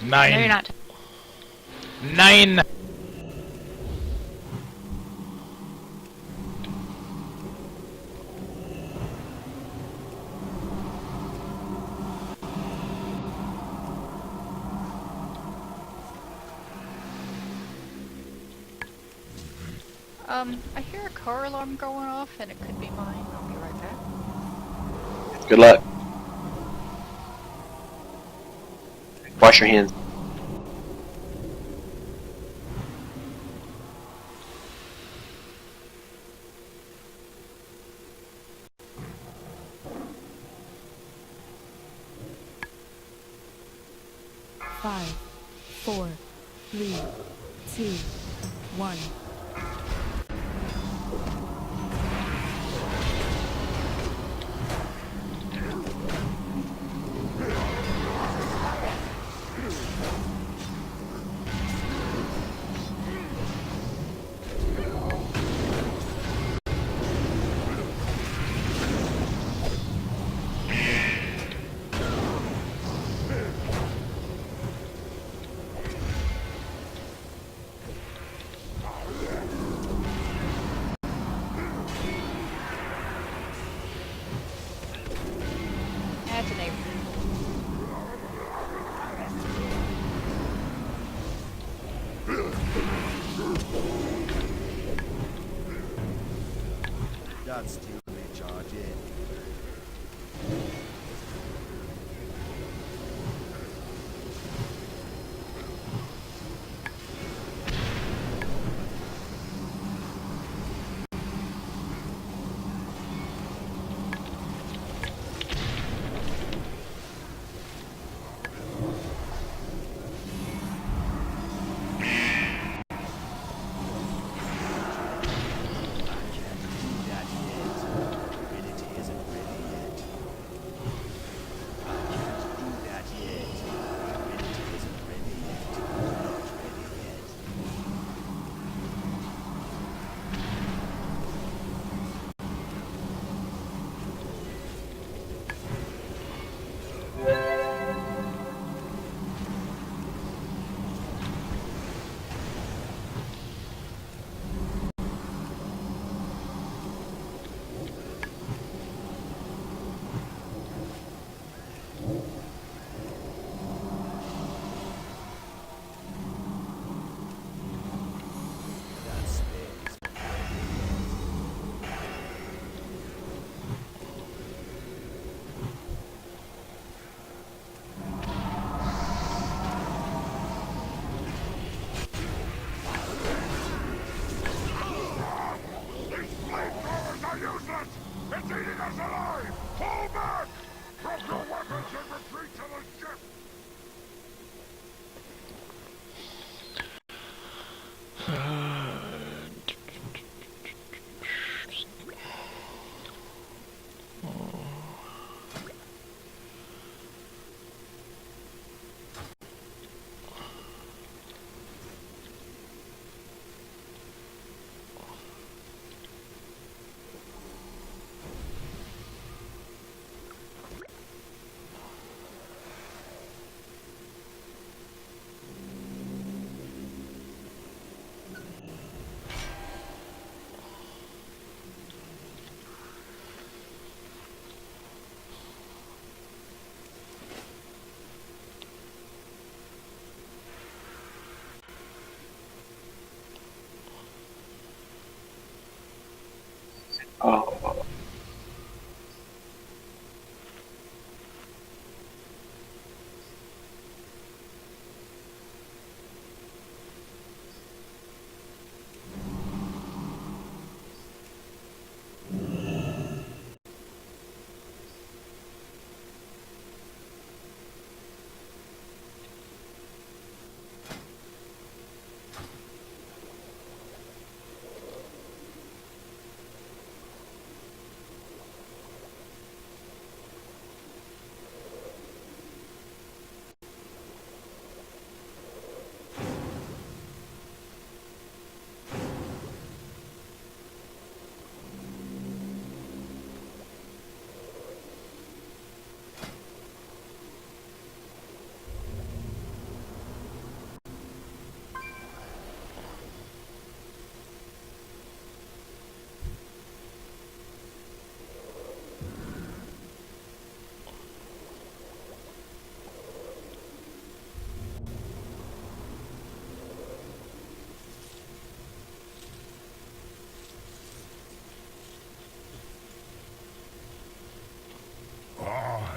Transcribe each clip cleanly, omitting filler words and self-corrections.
Nine. No, you're not. 9. I hear a car alarm going off, and it could be mine. I'll be right back. Good luck. Wash your hands. Five, 4, 3, 2, 1. That's a neighbor. That's too late, charge in. I can't do that yet.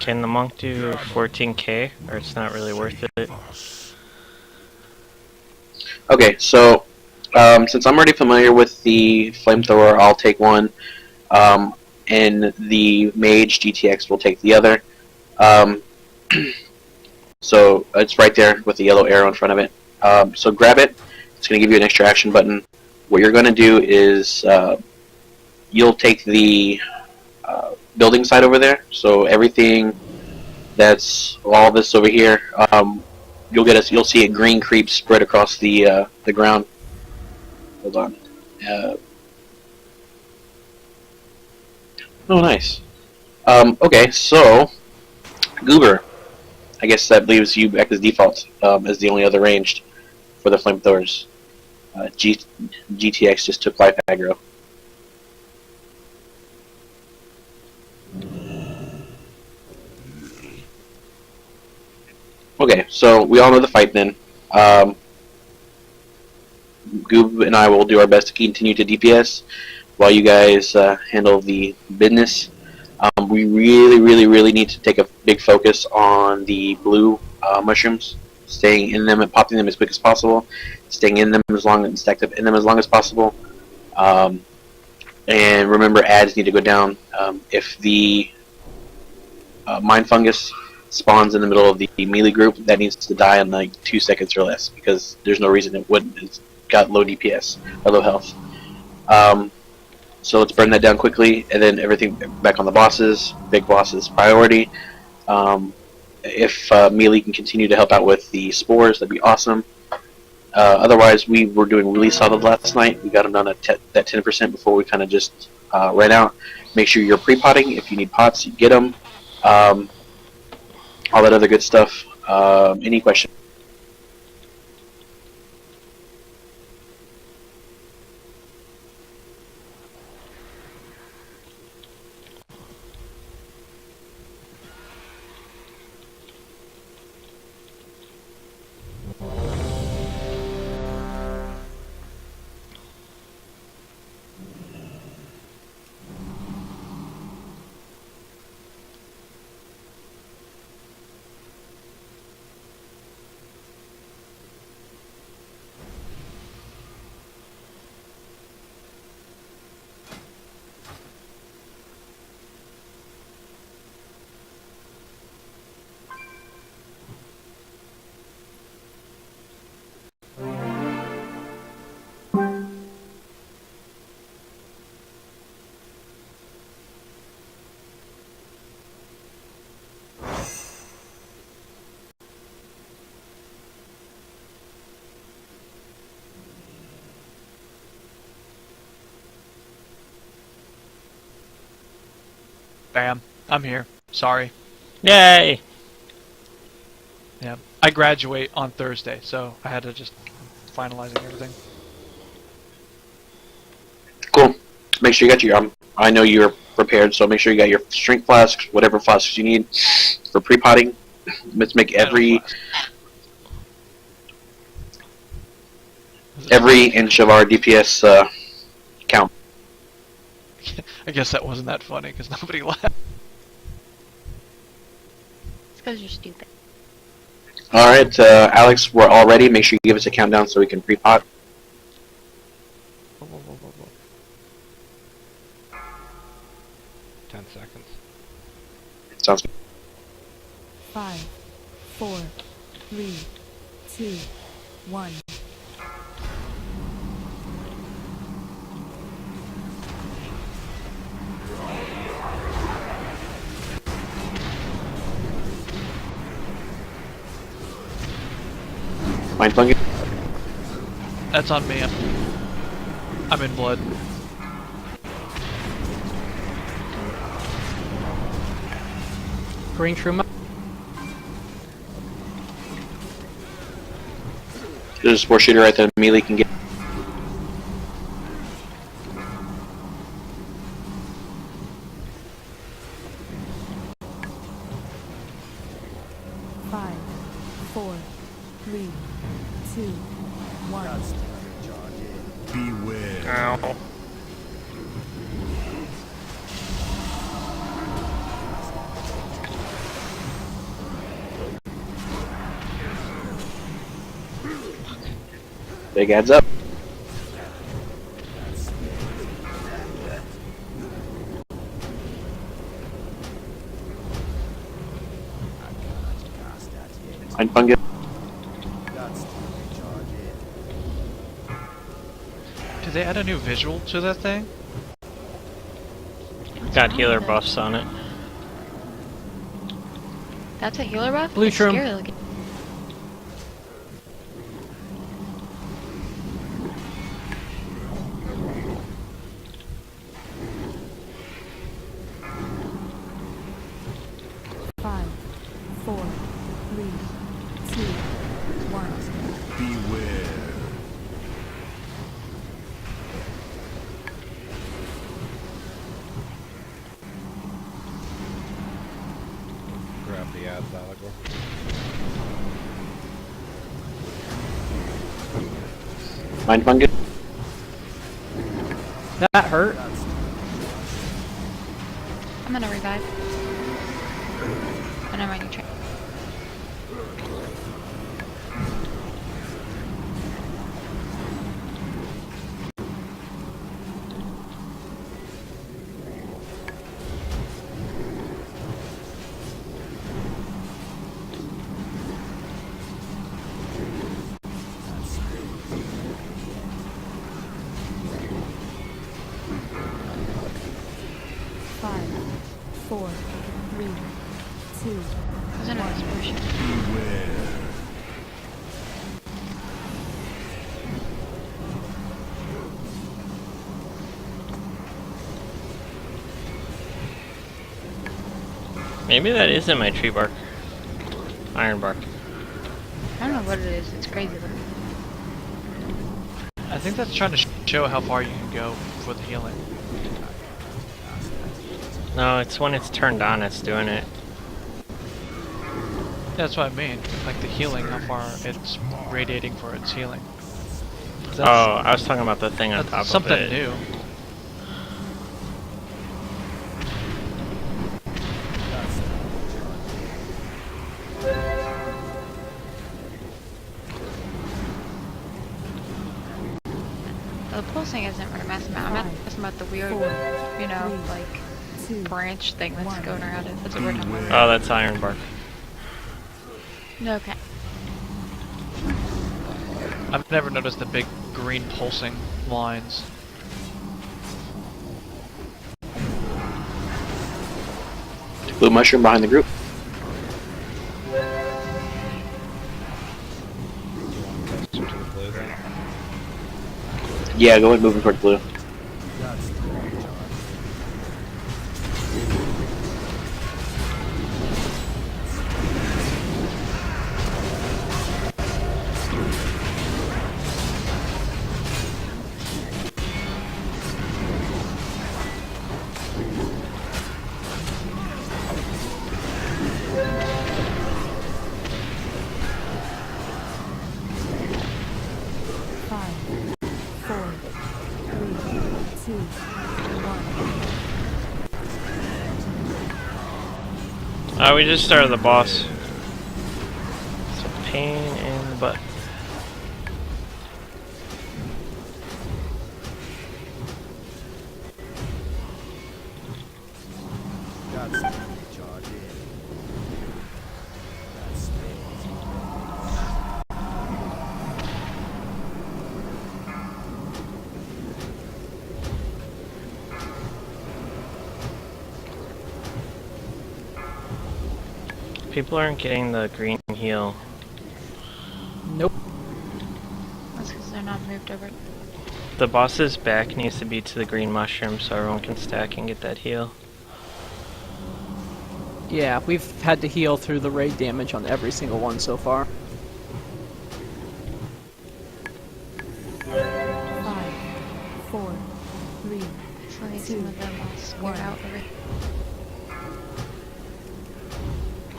Can the monk do 14k, or it's not really worth it? Okay, so since I'm already familiar with the flamethrower, I'll take one, and the mage GTX will take the other. So it's right there with the yellow arrow in front of it. So grab it. It's going to give you an extra action button. What you're going to do is you'll take the building side over there. So everything that's all this over here, you'll see a green creep spread across the ground. Hold on. Oh, nice. Okay, so Goober. I guess that leaves you back as default as the only other ranged for the flamethrowers. GTX just took life aggro. Okay, so we all know the fight then. Goob and I will do our best to continue to DPS while you guys handle the business. We really need to take a big focus on the blue mushrooms, staying in them and popping them as quick as possible, staying in them as long and stacked up in them as long as possible. And remember, ads need to go down. If the mind fungus spawns in the middle of the melee group, that needs to die in like 2 seconds or less, because there's no reason it wouldn't. It's got low DPS or low health. So let's burn that down quickly, and then everything back on the bosses. Big bosses priority. If melee can continue to help out with the spores, that'd be awesome. Otherwise, we were doing really solid last night. We got them down at that 10% before we kind of just ran out. Make sure you're pre-potting. If you need pots, you get them. All that other good stuff. Any questions? Bam. I'm here. Sorry. Yay! Yeah. I graduate on Thursday, so I had to just finalizing everything. Cool. Make sure you got your. I know you're prepared, so make sure you got your strength flasks, whatever flasks you need for pre-potting. Let's make every inch of our DPS count. I guess that wasn't that funny because nobody laughed. It's because you're stupid. Alright, Alex, we're all ready. Make sure you give us a countdown so we can pre-pot. 10 seconds. Sounds good. 5, 4, 3, 2, 1. Mind fungus? That's on me. I'm in blood. Green shroom. There's a spore shooter right there. Melee can get. Five, 4, 3, 2, 1. God's damn charge in. Beware. Ow. Big adds up. Mind fungus. Did they add a new visual to that thing? Got healer buffs on it. That's a healer buff? Blue It's shroom. scary looking. Five, four, three, two, one. Beware. Grab the ads, Allegor. Mind fungus. That hurt. I'm gonna revive. Oh, never mind, you try. Five, four, three, two, There's an inspiration. Beware. Maybe that isn't my tree bark. Iron bark. I don't know what it is. It's crazy looking. I think that's trying to show how far you can go for the healing. No, it's when it's turned on, it's doing it. That's what I mean. Like the healing, how far it's radiating for its healing. 'Cause Oh, I was talking about the thing on that's top of something it. new. The pulsing isn't really messing about. I'm not messing about the weird, you know, like two. branch thing that's going around it. That's what we're talking about. Oh, that's iron bark. Okay. I've never noticed the big green pulsing lines. Blue mushroom behind the group. Closer to the blue then. Yeah, go ahead, moving toward blue. Five, four, three, two, one. We just started the boss. It's a pain in the butt. People aren't getting the green heal. Nope. That's because they're not moved over. The boss's back needs to be to the green mushroom so everyone can stack and get that heal. Yeah, we've had to heal through the raid damage on every single one so far. Five, four, three, So I need some of them all square out already.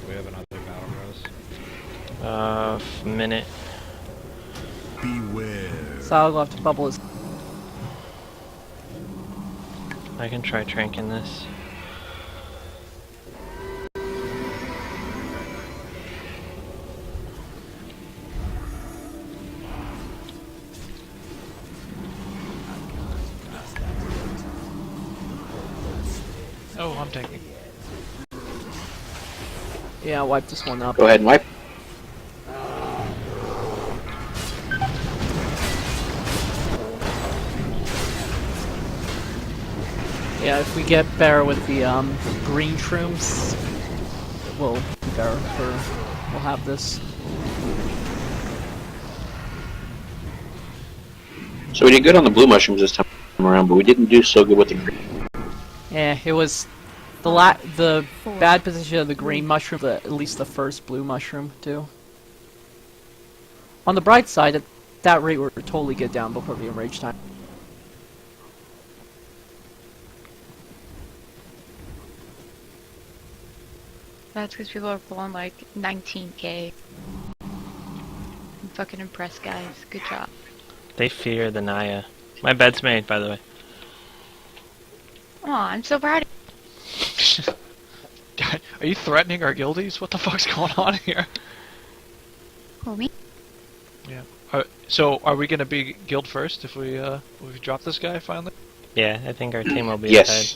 We have another battle rose. Minute. Beware. So I'll have to bubble his. I can try tranking this. Oh, I'm taking. Yeah, wipe this one up. Go ahead and wipe. Yeah, if we get better with the green shrooms, we'll be better for. We'll have this. So we did good on the blue mushrooms this time around, but we didn't do so good with the green. Yeah, it was the bad position of the green mushroom, at least the first blue mushroom too. On the bright side, at that rate, we're totally get down before the enrage time. That's because people are pulling like 19k. I'm fucking impressed, guys. Good job. They fear the Naya. My bed's made, by the way. Aw, I'm so proud of Are you threatening our guildies? What the fuck's going on here? you. Me? Yeah. So are we gonna be guild first if we drop this guy finally? Yeah, I think our team will be Yes. ahead.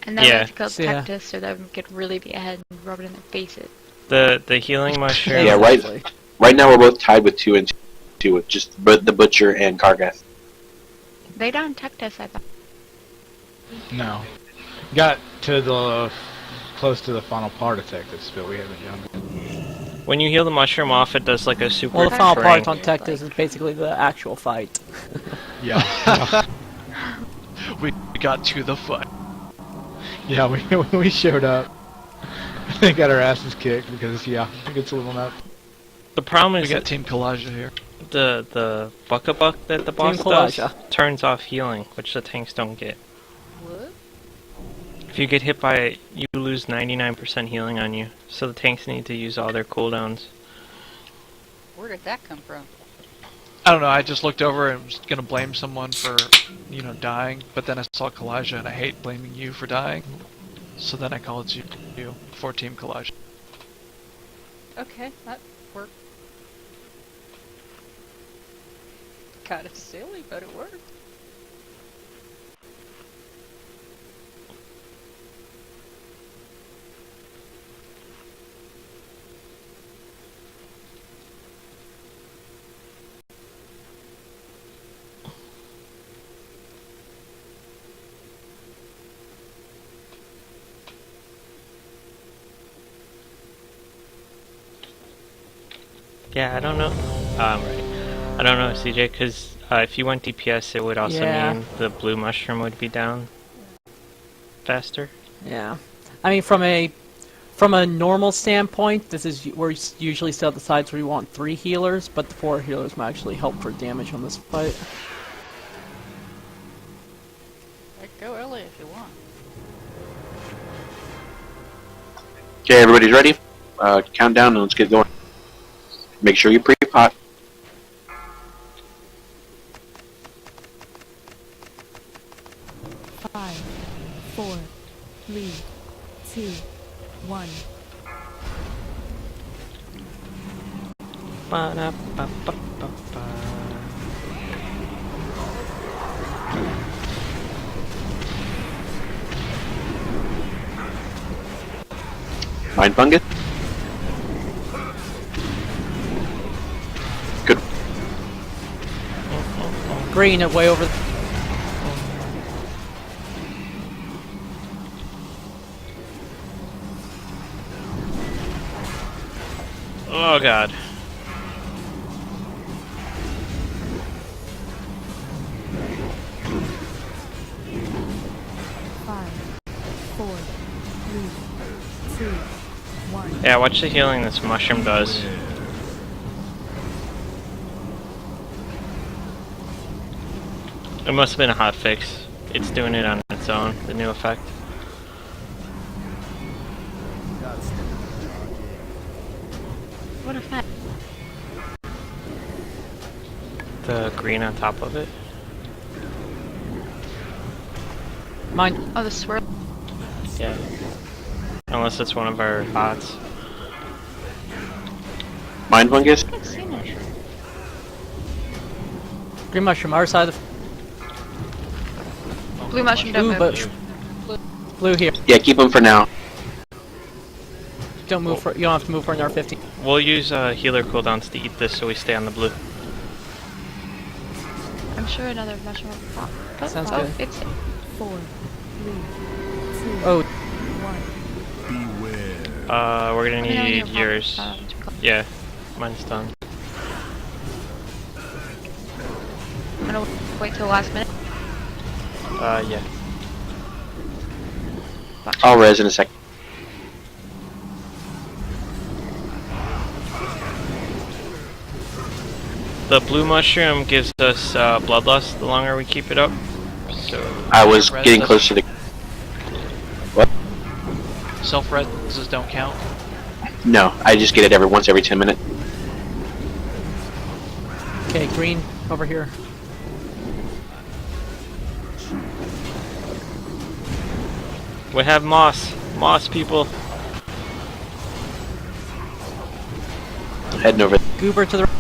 And then we Yeah. have to kill So, yeah. Tectus so that we could really be ahead and rub it in their faces. The healing mushroom. Yeah, right. Right now we're both tied with 2 and 2 with just the Butcher and Kargath. They don't Tectus, I thought. No. Got to the close to the final part of Texas, but we haven't done it. When you heal the mushroom off, it does like a super Well, the final part rank. on Tectus is basically the actual fight. Yeah. We got to the fight. Yeah, we showed up. They got our asses kicked because, yeah, it gets leveling up. The problem We is got that Team Kalasha here. the buck that the boss does turns off healing, which the tanks don't get. What? If you get hit by it, you lose 99% healing on you, so the tanks need to use all their cooldowns. Where did that come from? I don't know, I just looked over and was gonna blame someone for, dying, but then I saw Kalasha and I hate blaming you for dying. So then I called you for Team Kalasha. Okay, that worked. Kind of silly, but it worked. Yeah, I don't know. Right. I don't know, CJ, because if you went DPS, it would also mean the blue mushroom would be down faster. Yeah, I mean from a normal standpoint, this is we're usually set up the sides where we want 3 healers, but the 4 healers might actually help for damage on this fight. Go early if you want. Okay, everybody's ready? Count down and let's get going. Make sure you pre-pot. Five, 4, 3, 2, 1. Ba-da-ba-ba-ba-ba. Mind fungus. Good. Green it way over. Oh god. 5, 4, 3, 2, 1. Yeah, watch the healing this mushroom does. It must have been a hot fix. It's doing it on its own, the new effect. What effect? The green on top of it. Mine. Oh, the swirl. Yeah. Unless it's one of our bots. Mind fungus. I haven't seen it. Green mushroom, our side of Blue mushroom Ooh, don't but move. Blue here. Yeah, keep them for now. Don't move for. You don't have to move for another 15. We'll use healer cooldowns to eat this so we stay on the blue. I'm sure another mushroom will pop. Oh, Sounds oh, good. It's 4, 3, 2, Oh, 1. Beware. We're gonna Let me know when need you're pop- yours. to call. Yeah, mine's done. I'm gonna wait till the last minute. Yeah. I'll res in a second. The blue mushroom gives us bloodlust the longer we keep it up. So I was Res getting doesn't- close to the. What? Self-reses don't count. No, I just get it every 10 minutes. okay. Green over here. we have moss. Moss people. Heading over. Goober to the. 4,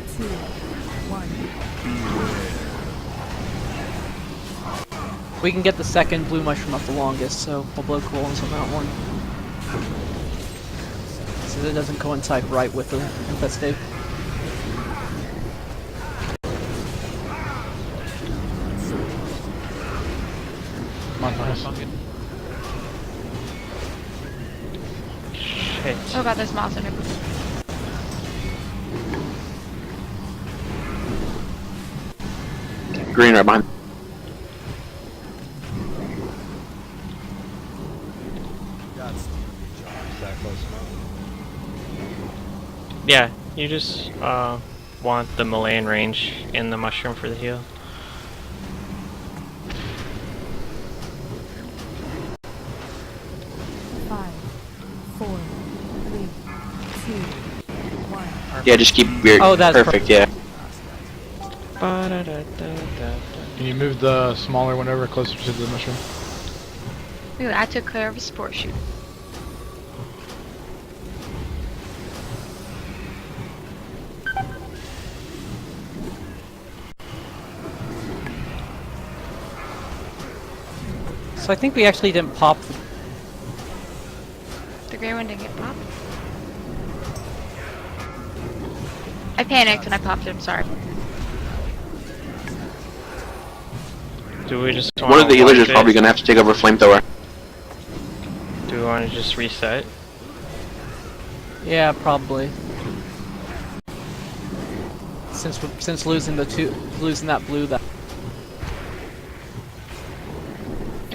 3, 2, 1. We can get the second blue mushroom up the longest, so we'll blow coolers on that one. So that it doesn't coincide right with the infestation. Come on, nice. Shit. Oh god, there's moss in it. Green right behind. Yeah, you just want the Malayan range in the mushroom for the heal. Five, 4, 3, 2, 1. Yeah, just keep your. Oh, that's perfect. Yeah. Can you move the smaller one over closer to the mushroom? Ooh, I took care of a sport shoot. So I think we actually didn't pop. The green one didn't get popped. I panicked and I popped it, I'm sorry. Do we just One of the healers is probably gonna have to take over flamethrower. Do we want to just reset? Yeah, probably. Since losing that blue, that.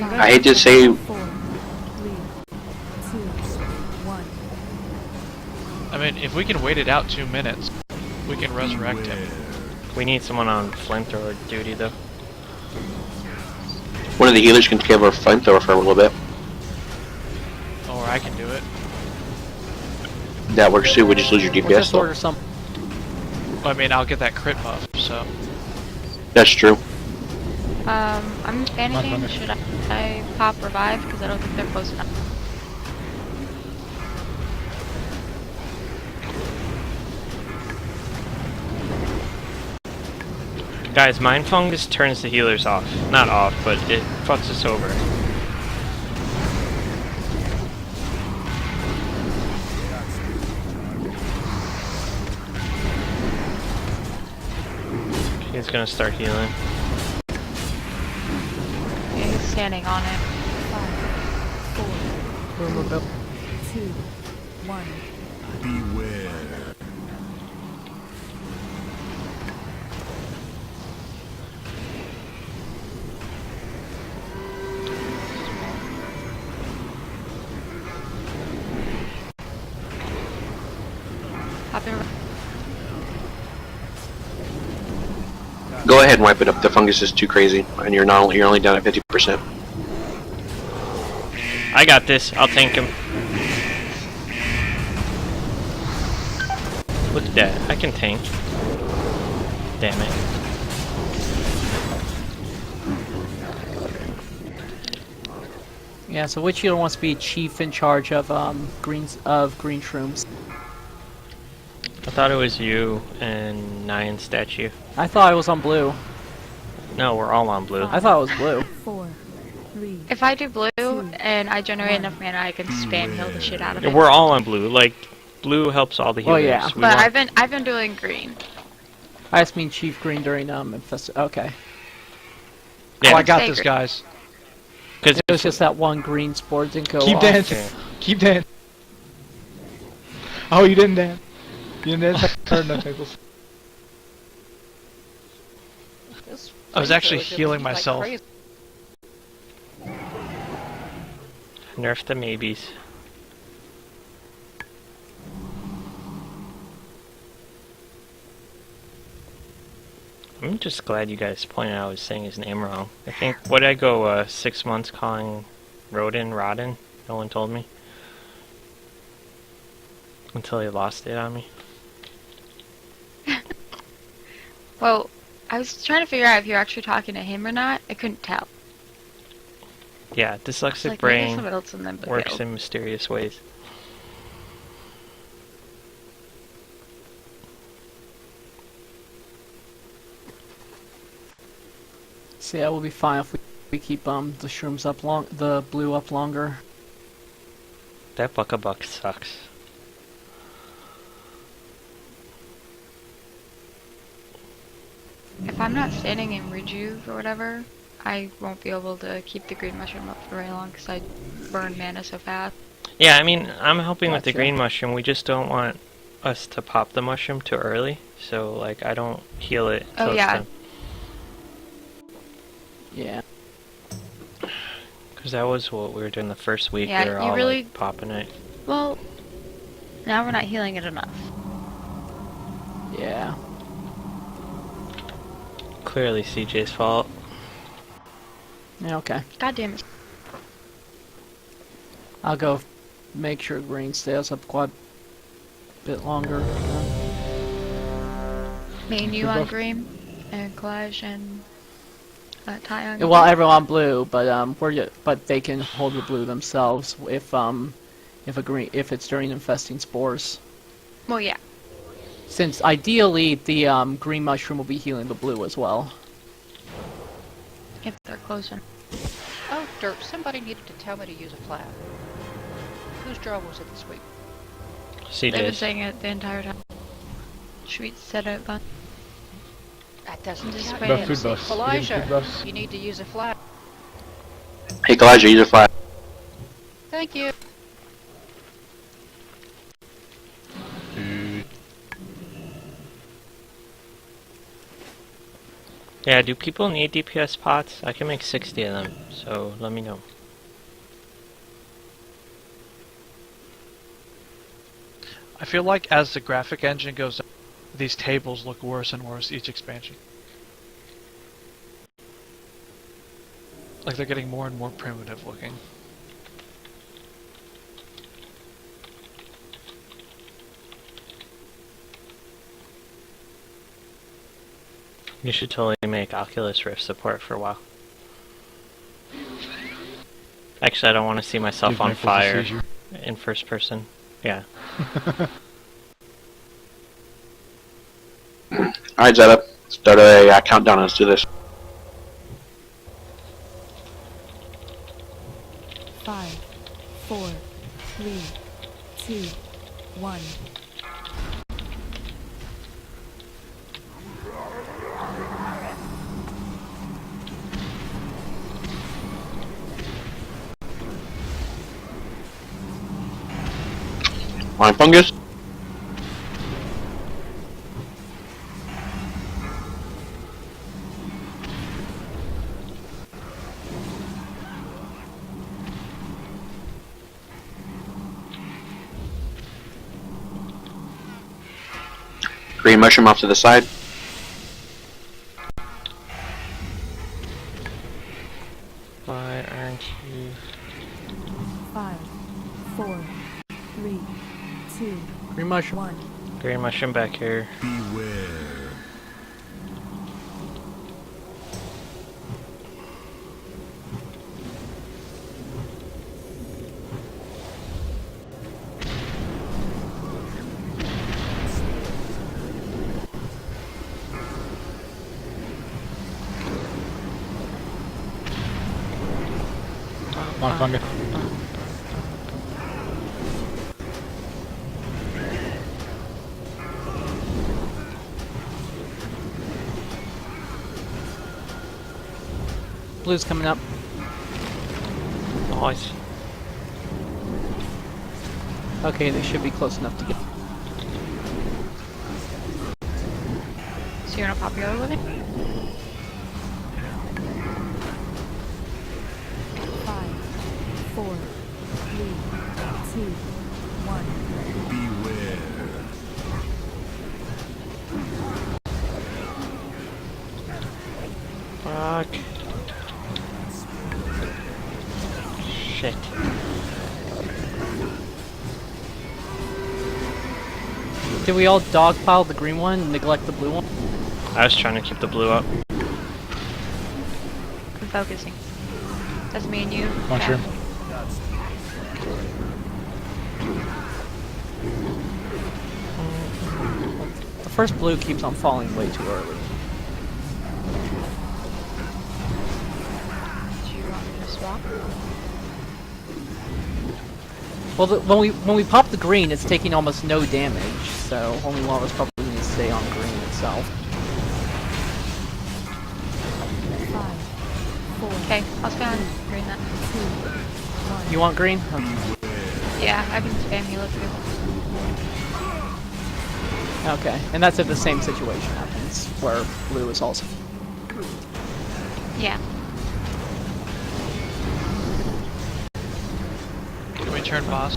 I hate to say. 4, 3, 2, 1. I mean, if we can wait it out 2 minutes, we can resurrect him. We need someone on flamethrower duty though. One of the healers can take over flamethrower for a little bit. Or I can do it. That works too. We just lose your We'll DPS just though. order some. I mean, I'll get that crit buff, so. That's true. I'm panicking. Should I pop revive? Because I don't think they're close enough. Guys, Mind Fungus turns the healers off. Not off, but it fucks us over. He's gonna start healing. Yeah, he's standing on it. 5, 4, Boom, boom, boom. 2, 1. Beware. Pop in. Go ahead and wipe it up. The fungus is too crazy, and you're only down at 50%. I got this. I'll tank him. Look at that. I can tank. Damn it. Yeah. So which healer wants to be chief in charge of green shrooms? I thought it was you and Nyan statue. I thought I was on blue. No, we're all on blue. I thought it was blue. 4, 3, If I do blue and I generate enough mana, I can spam heal the shit out of it. We're all on blue. Like, blue helps all the Well, healers. yeah. We But want- I've been doing green. I just mean Chief Green during Okay. Yeah, Oh, I got Stay this, green. guys. because It was just that one green spore didn't go Keep off. dancing. Okay. Keep dancing. Oh, you didn't dance. You didn't dance. I heard enough, Nichols. This I was flamethrower actually is gonna healing be like myself. crazy. nerf the maybes. I'm just glad you guys pointed out I was saying his name wrong. I think, what did I go, 6 months calling Rodin? No one told me. Until he lost it on me. Well, I was trying to figure out if you're actually talking to him or not. I couldn't tell. Yeah, It's dyslexic like, maybe brain someone else in them but works failed. in mysterious ways. So yeah, we'll be fine if we keep the shrooms up the blue up longer. That buck sucks. If I'm not standing in Rejuve or whatever, I won't be able to keep the green mushroom up for very long because I burn mana so fast. Yeah, I mean, I'm helping with the Gotcha. green mushroom. We just don't want us to pop the mushroom too early. So, like, I don't heal it. Oh, till yeah. it's done. Yeah. Because that was what we were doing the first week. Yeah, we were you all really- like, popping it. Well, now we're not healing it enough. Yeah. Clearly CJ's fault. Yeah, okay. God damn it. I'll go make sure green stays up quite a bit longer. Me and you We're on both- green, and Collage and Ty on Yeah, well, everyone blue, but they can hold the blue themselves if it's during infesting spores. Well, yeah. Since ideally the green mushroom will be healing the blue as well. If they're closer. Oh, dirt. Somebody needed to tell me to use a flag. Whose job was it this week? They've been CJ's. saying it the entire time. Should we set it up? That doesn't Just count. wait. About food buffs. You getting Elijah, food buffs? you need to use a flag. Hey, Elijah, use a flag. Thank you. Yeah, do people need DPS pots? I can make 60 of them, so let me know. I feel like as the graphic engine goes up, these tables look worse and worse each expansion. Like they're getting more and more primitive looking. You should totally make Oculus Rift support for a while. Actually, I don't want to see myself Give on Nichols a fire seizure. in first person. Yeah. Alright, Zeta. Start a countdown. Let's do this. 5, 4, 3, 2, 1. Mind fungus. Green mushroom off to the side. Why aren't you... 5, 4, 3, 2, Green mushroom. 1. Green mushroom back here. Beware. Come on, fungus. Blue's coming up. Nice. Okay, they should be close enough to get. So you're gonna pop your other with it? 5, 4, 3, 2, 1. Fuck. Shit. Did we all dogpile the green one and neglect the blue one? I was trying to keep the blue up. I'm focusing. That's me and you. Mushroom. The first blue keeps on falling way too early. Do you want me to swap? Well, when we pop the green, it's taking almost no damage, so only one of us probably needs to stay on green itself. 5, 4, Okay, I'll stay on green then. 2, 1. You want green? Yeah, I've been spam healer too. Okay, and that's if the same situation happens, where blue is also. Yeah. Can we turn boss?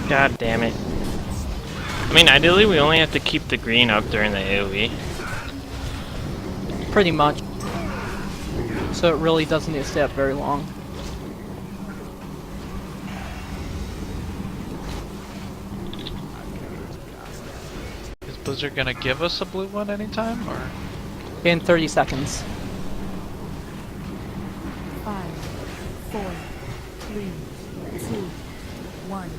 God damn it. I mean, ideally we only have to keep the green up during the AoE. Pretty much. So it really doesn't need to stay up very long. Is Blizzard gonna give us a blue one anytime, or? In 30 seconds. 5, 4, 3, 2, 1.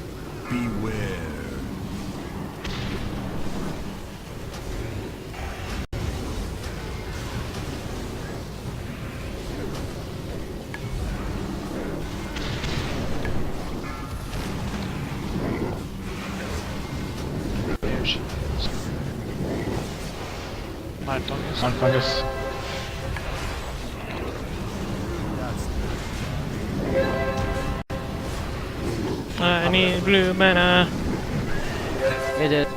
Beware. Mine fungus. On fungus. I need blue mana. It is.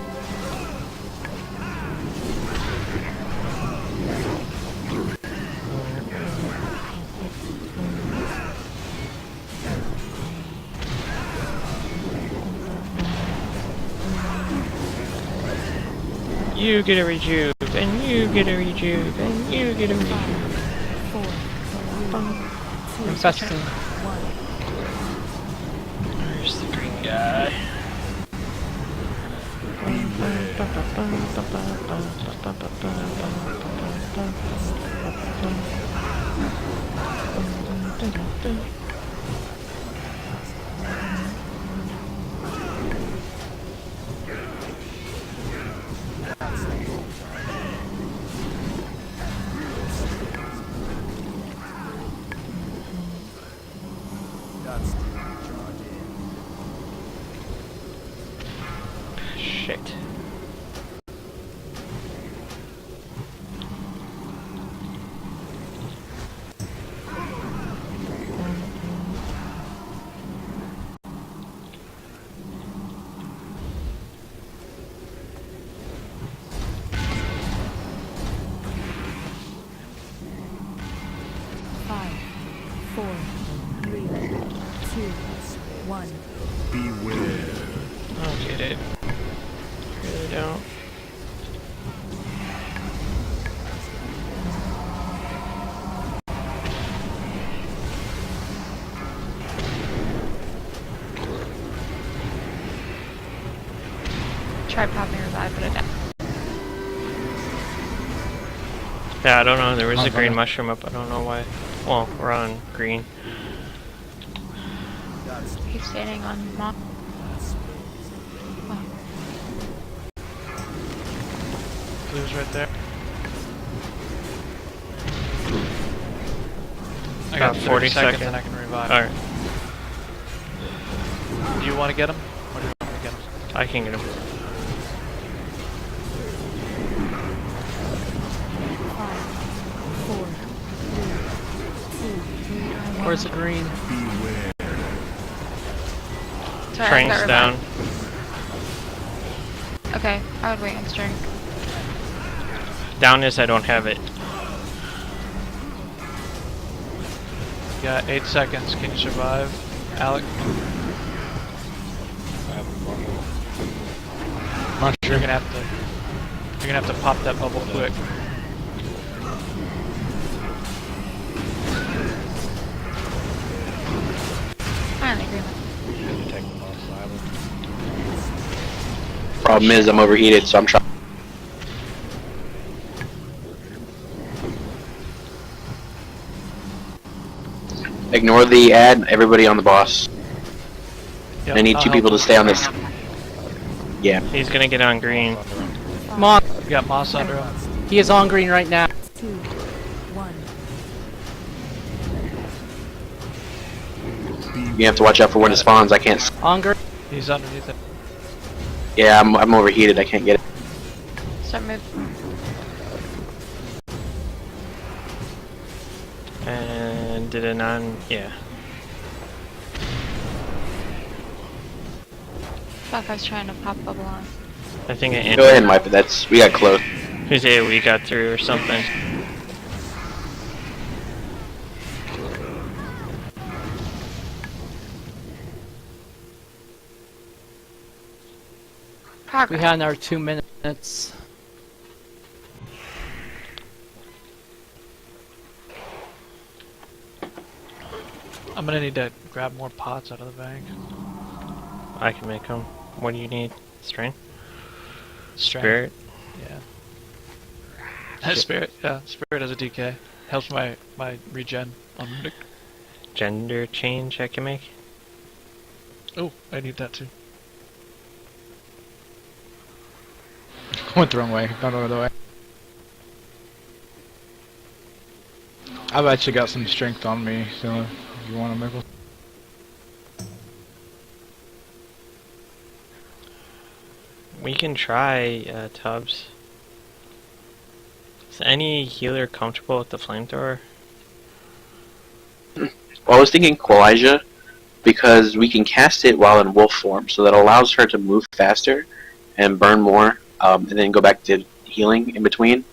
You get a rejuve, and you get a rejuve, and you get a rejuve. 4, 3, 2, Infesting. 1. Where's the green guy? Shit. Five, 4, 3, 2, 1. Beware. I don't get it. Really don't. Try popping revive, but it died. Yeah, I don't know. There was On a green fire. mushroom up. I don't know why. Well, we're on green. He's standing on mock. Oh. Blue's right there. I got 40 seconds and I can revive. Alright, Do you want to get him? Or do you want me to get him? I can get him. 5, 4, 3, 2, 1. Where's the green? Beware. Sorry, I Train's got down. revived. Okay, I would wait on string. Down is I don't have it. You got 8 seconds. Can you survive, Alec? You're Mushroom. gonna have to pop that bubble quick. Finally, green light. Problem is, I'm overheated, so I'm trying. Ignore the ad. Everybody on the boss. Yep, I need I'll 2 help people him. to stay on this. Yeah. He's gonna get on green. Moss. You got moss under him. He is on green right now. 2, 1. You have to watch out for when it spawns. I can't. On green. He's underneath it. Yeah, I'm overheated. I can't get it. Start move. And did it on? Yeah. Fuck, I was trying to pop bubble on. I think it Go ahead and wipe it. We got close. Who's it? We got through or something. We Progress. had our 2 minutes. I'm gonna need to grab more pots out of the bank. I can make them. What do you need? Strain? Strength. Spirit? Yeah. Spirit. Yeah. Spirit has a DK. Helps my regen on Nick. Gender change I can make? Oh, I need that too. Went the wrong way. Not the other way. I've actually got some strength on me, so if you want to make one. We can try, Tubbs. Is any healer comfortable with the flamethrower? Well, I was thinking Qualijah, because we can cast it while in wolf form, so that allows her to move faster and burn more, and then go back to healing in between.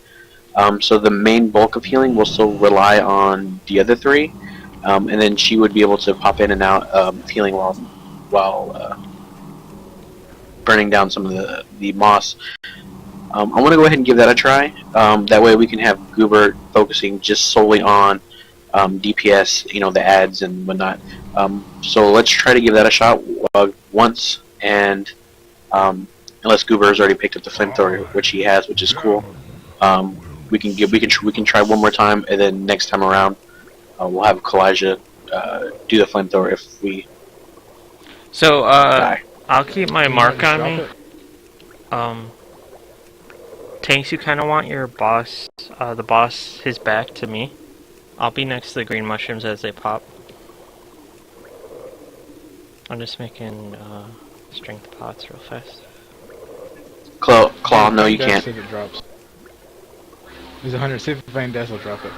So the main bulk of healing will still rely on the other 3, and then she would be able to pop in and out of healing while burning down some of the moss. I want to go ahead and give that a try. That way we can have Goober focusing just solely on DPS, the ads and whatnot. So let's try to give that a shot once, and unless Goober has already picked up the flamethrower, which he has, which is cool. We can try one more time, and then next time around, we'll have Qualijah do the flamethrower if we So, die. I'll keep my mark on me. Tanks, you kind of want your boss, the boss, his back to me. I'll be next to the green mushrooms as they pop. I'm just making strength pots real fast. Claw, no, you Death, can't. see if it drops. There's 100. See if Vayne Death will drop it.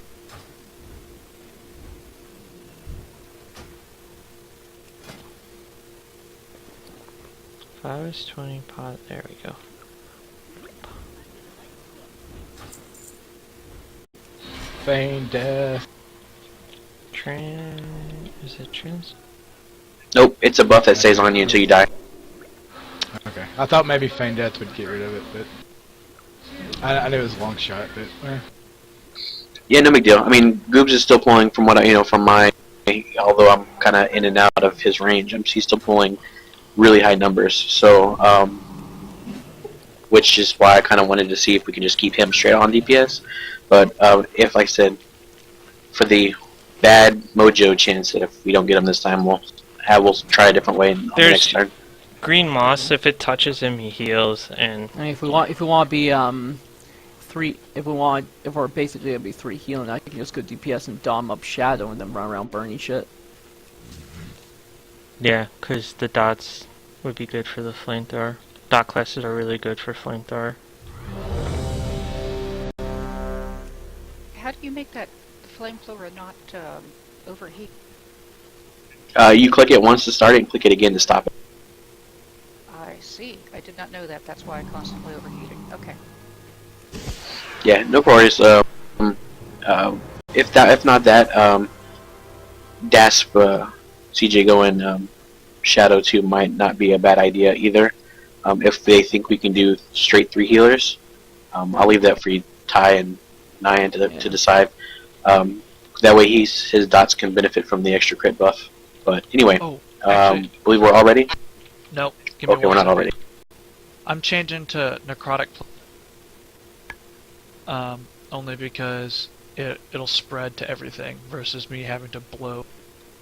If I was 20 pot, there we go. Vayne Death. Is it trans? Nope, it's a buff that stays on you until you die. Okay. I thought maybe Feign Death would get rid of it, but I knew it was a long shot, but Yeah, no big deal. I mean, Goobs is still pulling from what from my, although I'm kind of in and out of his range, he's still pulling really high numbers. So, which is why I kind of wanted to see if we can just keep him straight on DPS. But if, like I said, for the bad mojo chance that if we don't get him this time, we'll try a different way on the next turn. Green moss. If it touches him, he heals, and I mean, if we want to be if we're basically gonna be 3 healing, I can just go DPS and dom up Shadow and then run around burning shit. Yeah, because the dots would be good for the flamethrower. Dot classes are really good for flamethrower. How do you make that flamethrower not overheat? You click it once to start it and click it again to stop it. I see. I did not know that. That's why I constantly overheated. Okay. Yeah, no worries. If not that, DASP, CJ going Shadow 2 might not be a bad idea either. If they think we can do straight 3 healers, I'll leave that for you, Ty and Nyan to decide. That way his dots can benefit from the extra crit buff. But anyway, actually, believe we're all ready? Nope. Give me Okay, we're not all ready. I'm changing to necrotic. Only because it'll spread to everything versus me having to blow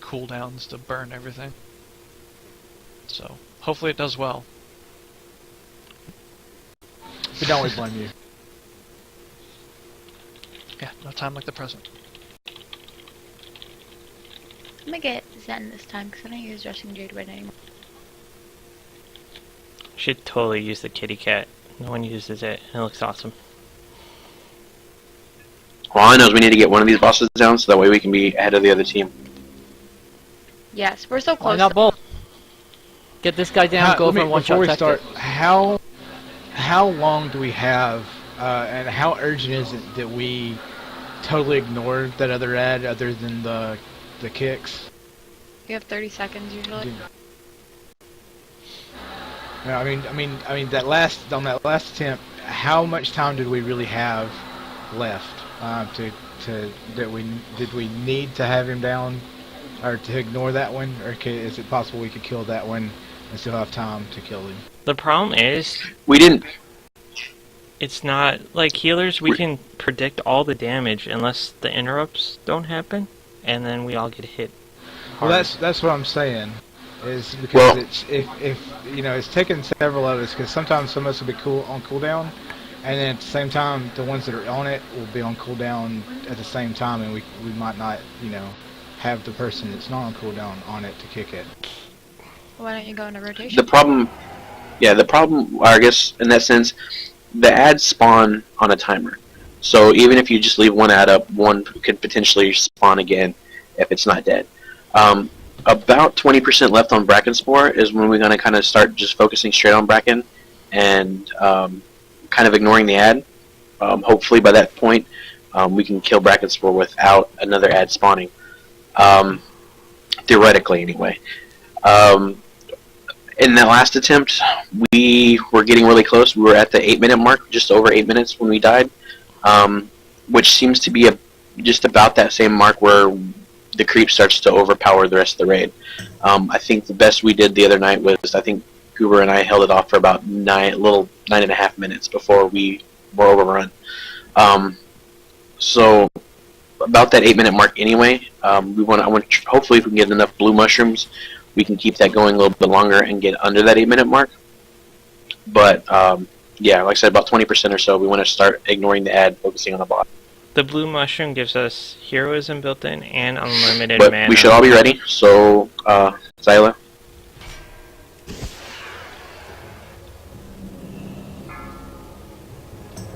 cooldowns to burn everything. So hopefully it does well. We don't always blame you. Yeah, no time like the present. I'm gonna get Zen this time because I don't use Rushing Jade Wind anymore. Should totally use the kitty cat. No one uses it. It looks awesome. All I know is we need to get one of these bosses down so that way we can be ahead of the other team. Yes, we're so Why close. not both? Get this guy down, go for one shot. Before we tech start, it. how long do we have, and how urgent is it that we totally ignore that other ad other than the kicks? You have 30 seconds usually. Yeah, I mean that last attempt, how much time did we really have left did we need to have him down, or to ignore that one, or is it possible we could kill that one and still have time to kill him? The problem is, We didn't. it's not like healers. We can predict all the damage unless the interrupts don't happen, and then we all get hit hard. Well, that's what I'm saying. Is because Well- it's if you know, it's taken several of us, because sometimes some of us will be on cooldown, and then at the same time the ones that are on it will be on cooldown at the same time, and we might not, you know, have the person that's not on cooldown on it to kick it. Why don't you go into rotation? The problem, I guess, in that sense, the ads spawn on a timer. So even if you just leave one ad up, one could potentially spawn again if it's not dead. About 20% left on Bracken Spore is when we're going to kind of start just focusing straight on Bracken and kind of ignoring the ad. Hopefully by that point, we can kill Bracken Spore without another ad spawning. Theoretically, anyway. In that last attempt, we were getting really close. We were at the 8-minute mark, just over 8 minutes when we died, which seems to be just about that same mark where the creep starts to overpower the rest of the raid. I think the best we did the other night was, I think Goober and I held it off for about 9.5 minutes before we were overrun. So about that 8-minute mark anyway. Hopefully if we can get enough blue mushrooms, we can keep that going a little bit longer and get under that 8-minute mark. But yeah, like I said, about 20% or so, we want to start ignoring the ad, focusing on the bot. The blue mushroom gives us heroism built in and unlimited But mana. we should all be ready. So, Zyla.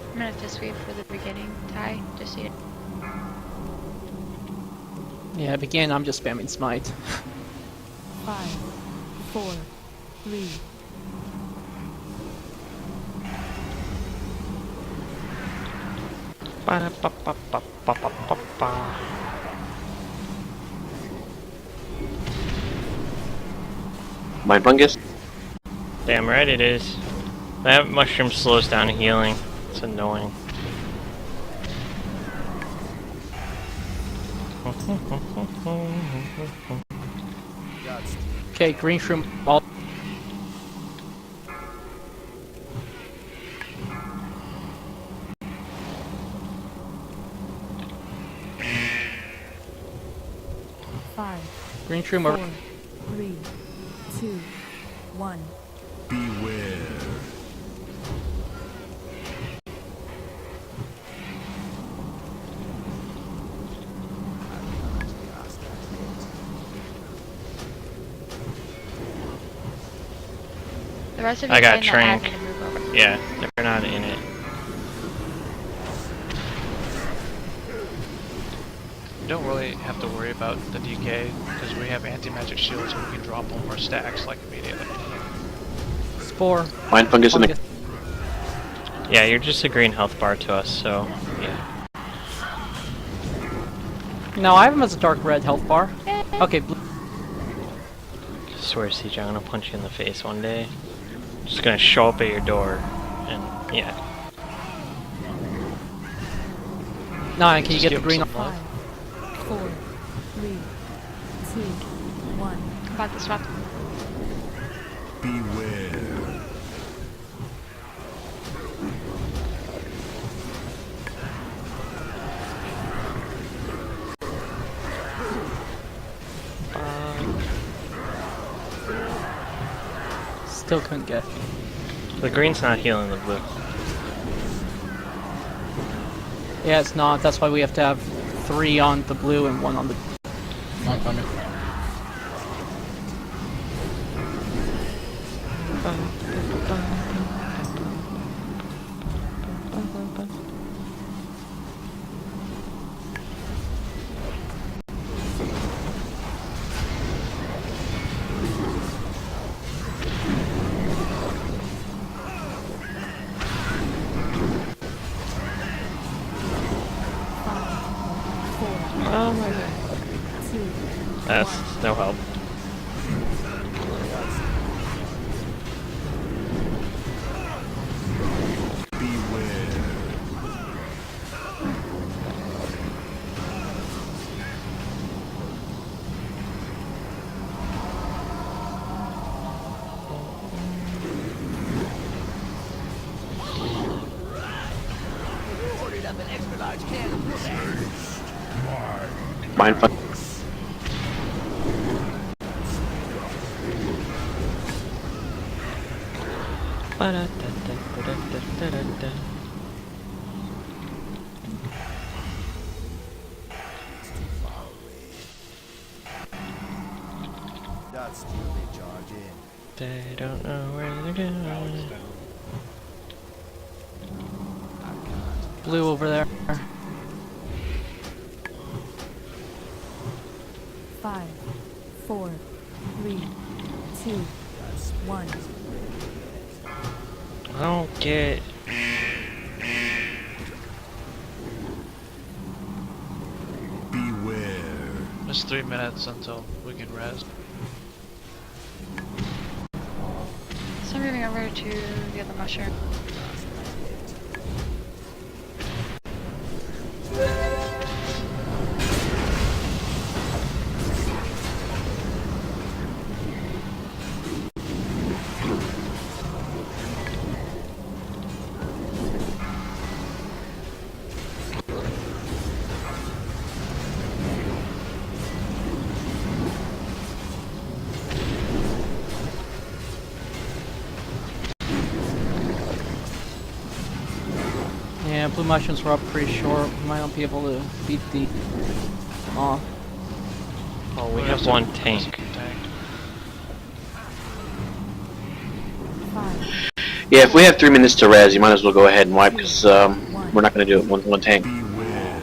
I'm gonna have to sweep for the beginning, Ty, just so you know. Yeah, begin. I'm just spamming smite. 5, 4, 3, Ba-da-ba-ba-ba-ba-ba-ba. Mind fungus. Damn right it is. That mushroom slows down healing. It's annoying. Okay, green shroom. All. Green shroom 4, over. 3, 2, 1. Beware. The rest of you I got in that had Trank. me to move over. Yeah, they're not in it. We don't really have to worry about the DK because we have anti-magic shields and we can drop one more stacks like immediately. Spore. Mind fungus in the. Fungus. Yeah, you're just a green health bar to us, so yeah. No, I have him as a dark red health bar. Okay, blue. I swear, CJ, I'm gonna punch you in the face one day. Just gonna show up at your door, and yeah. Nine, can you Just get the give green? him some love. 5, 4, 3, 2, 1. About to swap. Beware. Still couldn't get. The green's not healing the blue. Yeah, it's not. That's why we have to have 3 on the blue and 1 on the. Mind fungus. Oh my god. That's no help. Beware. Mind fungus. They don't know where they're going. Blue over there. 5, 4, 3, 2, 1. I don't get. Beware. It's 3 minutes until we can rest. So I'm moving over to the other mushroom. Yeah, blue mushrooms were up pretty short. We might not be able to beat the. Oh, Oh, we We have have to- one tank. 5, Yeah, if we have 3 minutes to res, you might as well go ahead and wipe because we're not going to do it one tank. Beware.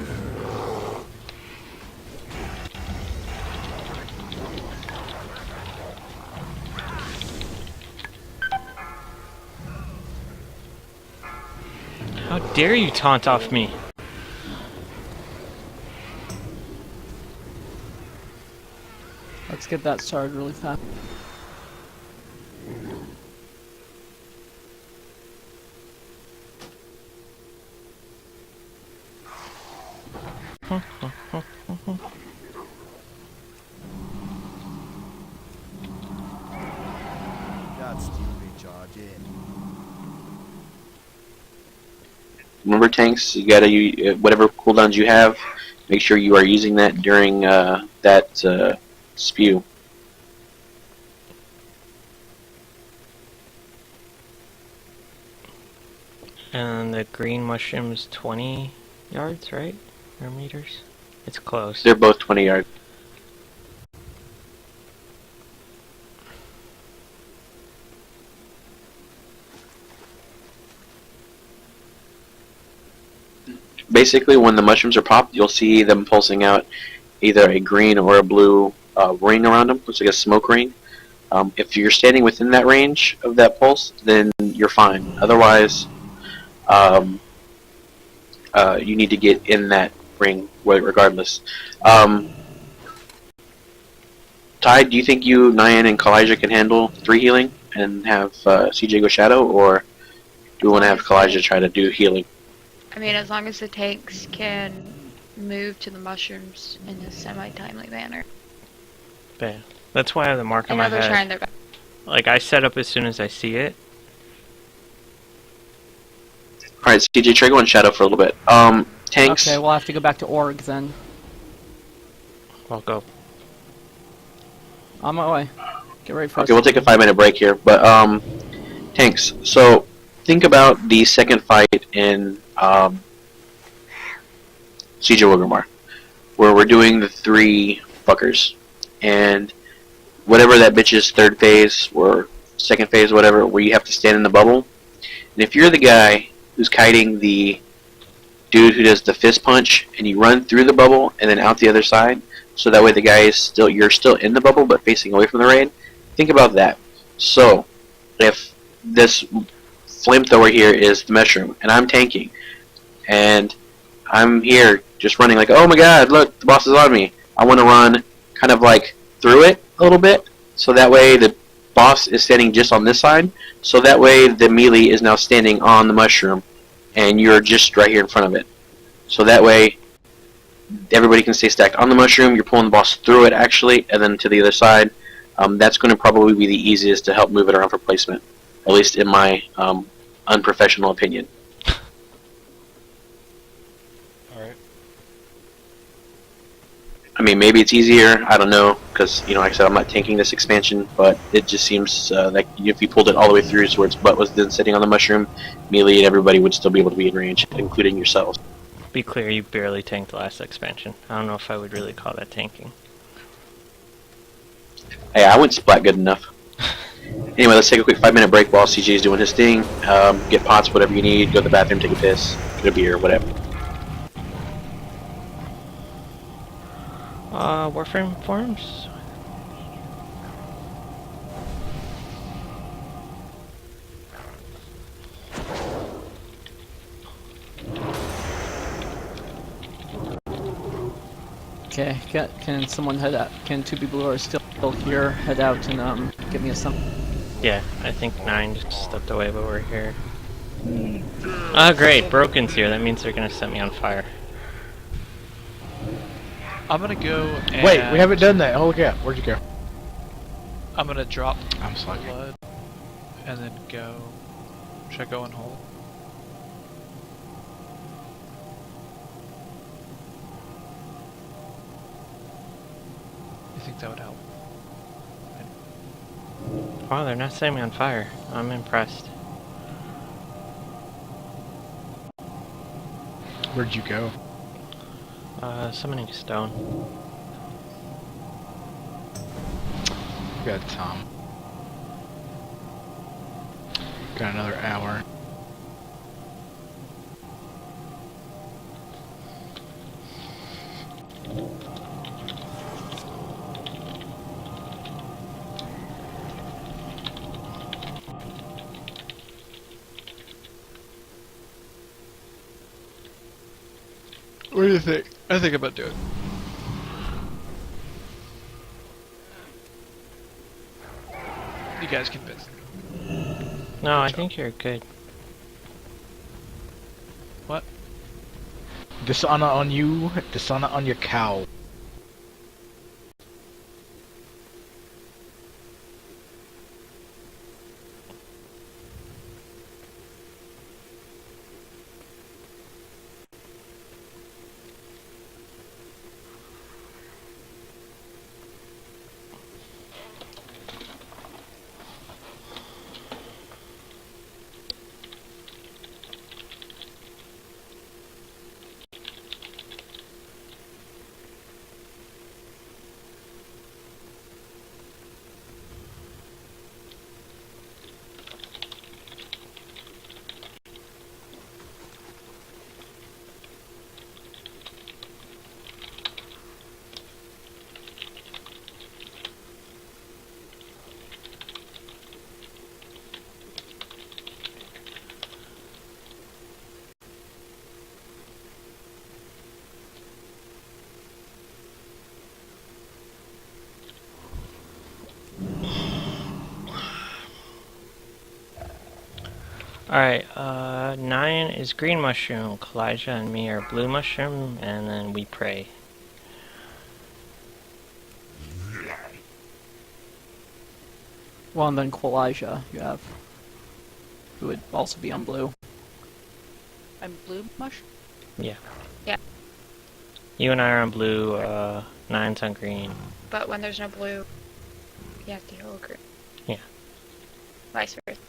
How dare you taunt off me? let's get that started really fast. Remember, tanks, you gotta use whatever cooldowns you have. Make sure you are using that during that spew. And the green mushroom's 20 yards, right? Or meters? It's close. They're both 20 yards. basically when the mushrooms are popped, you'll see them pulsing out either a green or a blue ring around them. Looks like a smoke ring. If you're standing within that range of that pulse, then you're fine. Otherwise, you need to get in that ring regardless. Ty, do you think you, Nyan, and Kalijah can handle 3 healing and have CJ go Shadow, or do we want to have Kalijah try to do healing? I mean, as long as the tanks can move to the mushrooms in a semi-timely manner. Yeah. That's why I have the mark I on know my they're head. trying their best. Like, I set up as soon as I see it. Alright, CJ, try going Shadow for a little bit. Tanks. Okay, we'll have to go back to org then. I'll go. On my way. Get ready for Okay, we'll take a 5-minute break here, but tanks. So think about the second fight in Siege of Wilgrimar, where we're doing the 3 fuckers, and whatever that bitch's 3rd phase or 2nd phase, whatever, where you have to stand in the bubble. And if you're the guy who's kiting the dude who does the fist punch, and you run through the bubble and then out the other side, so that way the guy is still, you're still in the bubble but facing away from the raid. Think about that. So, if this flamethrower here is the mushroom, and I'm tanking, and I'm here just running like, oh my god, look, the boss is on me. I want to run kind of like through it a little bit, so that way the boss is standing just on this side, so that way the melee is now standing on the mushroom, and you're just right here in front of it. So that way everybody can stay stacked on the mushroom, you're pulling the boss through it actually, and then to the other side. That's going to probably be the easiest to help move it around for placement, at least in my unprofessional opinion. Alright. I mean, maybe it's easier, I don't know, because, you know, like I said, I'm not tanking this expansion, but it just seems that if you pulled it all the way through to where its butt was then sitting on the mushroom, melee and everybody would still be able to be in range, including yourselves. Be clear, you barely tanked the last expansion. I don't know if I would really call that tanking. Hey, I went splat good enough. Anyway, let's take a quick 5-minute break while CJ is doing his thing. Get pots, whatever you need, go to the bathroom, take a piss, get a beer, whatever. Warframe forums? Okay, can someone head out? Can 2 people who are still here head out and give me a sum? Yeah, I think 9 just stepped away, but we're here. Oh great, Broken's here. That means they're gonna set me on fire. I'm gonna go and... Wait, we haven't done that. Holy cow, where'd you go? I'm gonna drop I'm slacking. blood and then go... Should I go and hold? You think that would help? Wow, they're not setting me on fire. I'm impressed. Where'd you go? Summoning stone. We got Tom. Got another hour. What do you think? I think I'm about to do it. You guys convinced me. No, I think you're good. What? Dishonor on you, dishonor on your cow. Alright, 9 is green mushroom, Kalijah and me are blue mushroom, and then we pray. Well, and then Kalijah, you have, who would also be on blue. I'm blue mushroom. Yeah. Yeah. You and I are on blue, 9's on green. But when there's no blue, you have to heal green. Yeah. Vice versa.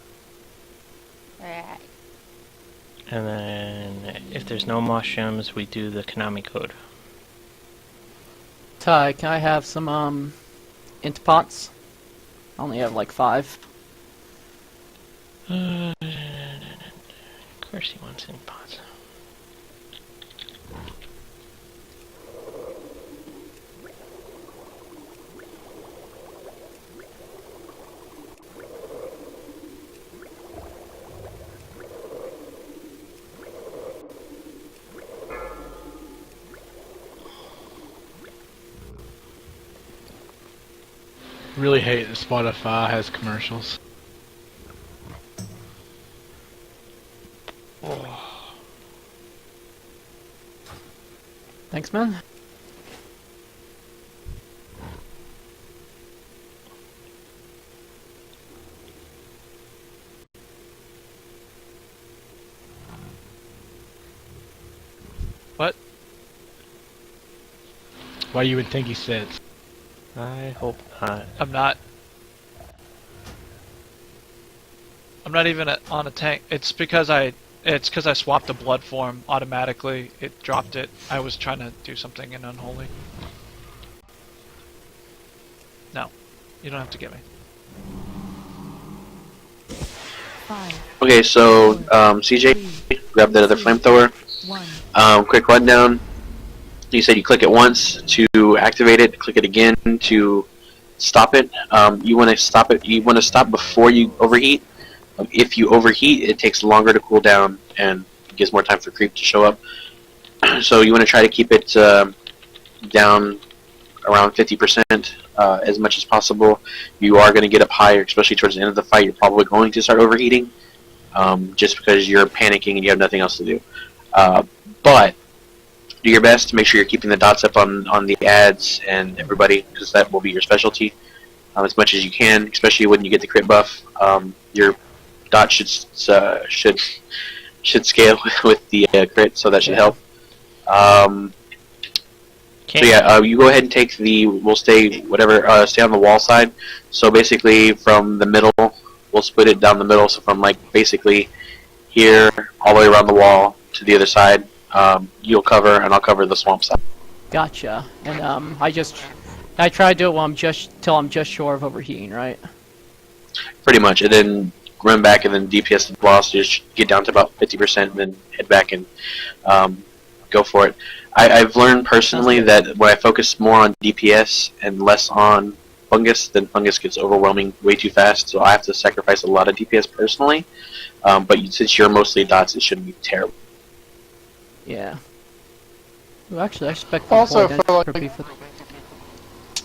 Alright. And then, if there's no mushrooms, we do the Konami code. Ty, can I have some, int pots? I only have like 5. Of course he wants in pots. Really hate that Spotify has commercials. Thanks, man. What? Why you would think he sits? I hope not. I'm not. I'm not even on a tank. It's because I swapped the blood form automatically. It dropped it. I was trying to do something in Unholy. No, you don't have to get me. 5, Okay, so CJ, grab that other flamethrower. 1. Quick rundown. You said you click it once to activate it. Click it again to stop it. You want to stop it. You want to stop before you overheat. If you overheat, it takes longer to cool down and gives more time for creep to show up. So you want to try to keep it down around 50% as much as possible. You are going to get up higher, especially towards the end of the fight. You're probably going to start overheating just because you're panicking and you have nothing else to do. But do your best to make sure you're keeping the dots up on the ads and everybody, because that will be your specialty as much as you can, especially when you get the crit buff. Your dot should scale with the crit, so that should help. So yeah, you go ahead and take the. We'll stay stay on the wall side. So basically, from the middle, we'll split it down the middle. So from like basically here all the way around the wall to the other side. You'll cover, and I'll cover the swamp side. Gotcha. And I try to do it while I'm just short of overheating, right? Pretty much, and then run back and then DPS the boss. Just get down to about 50%, and then head back and go for it. I've learned personally that when I focus more on DPS and less on fungus, then fungus gets overwhelming way too fast. So I have to sacrifice a lot of DPS personally. But since you're mostly dots, it shouldn't be terrible. Yeah. Well, actually, I expect the Also, point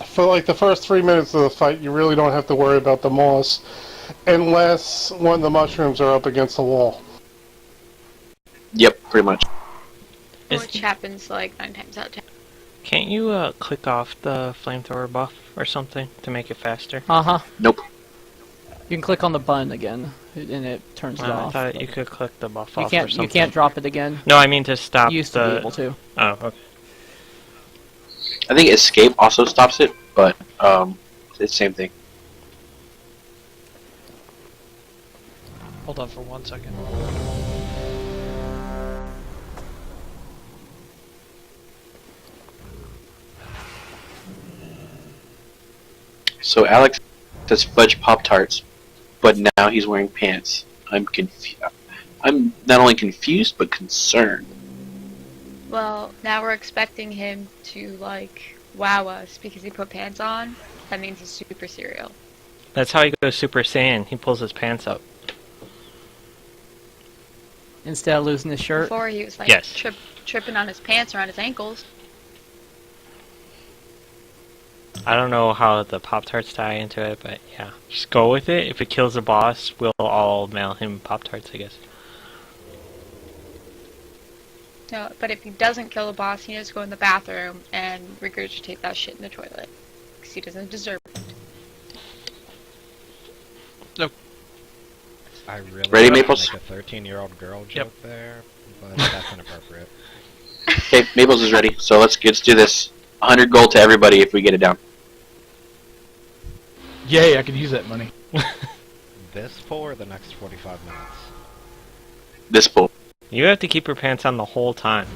for like the first 3 minutes of the fight, you really don't have to worry about the moss, unless one of the mushrooms are up against the wall. Yep, pretty much. Which happens like 9 times out of 10. Can't you click off the flamethrower buff or something to make it faster? Uh-huh. Nope. You can click on the button again, and it turns it off. I thought you could click the buff off or something. You can't drop it again. No, I mean to stop You used to be able to. Oh, okay. I think escape also stops it, but it's the same thing. Hold on for 1 second. So Alex says fudge Pop-Tarts, but now he's wearing pants. I'm not only confused, but concerned. Well, now we're expecting him to, like, wow us because he put pants on. That means he's super cereal. That's how he goes Super Saiyan. He pulls his pants up. Instead of losing his shirt. Before he was, like, Yes. tripping on his pants around his ankles. I don't know how the Pop-Tarts tie into it, but yeah. Just go with it. If it kills the boss, we'll all I'll mail him Pop-Tarts, I guess. No, but if he doesn't kill the boss, he needs to go in the bathroom and regurgitate that shit in the toilet. Because he doesn't deserve it. I really Ready, want Maples? to make a 13-year-old girl joke there, but that's inappropriate. Okay, Maples is ready. So let's do this. 100 gold to everybody if we get it down. Yay, I could use that money. This for the next 45 minutes. This pool. You have to keep your pants on the whole time.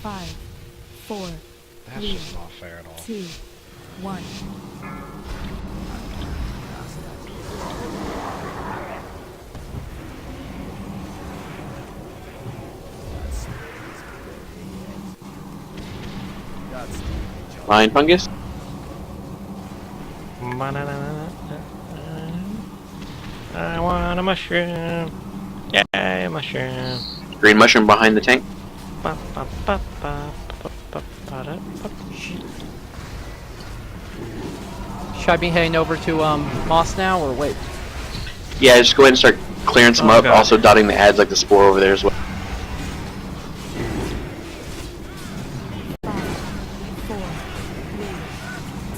5, 4, That's 3, just not fair at all. 2, 1. Lion fungus. I want a mushroom. Yay, a mushroom. Green mushroom behind the tank. Should I be heading over to Moss now, or wait? Yeah, just go ahead and start clearing some up. God. Also dotting the ads like the spore over there as well. 5, 4, 3,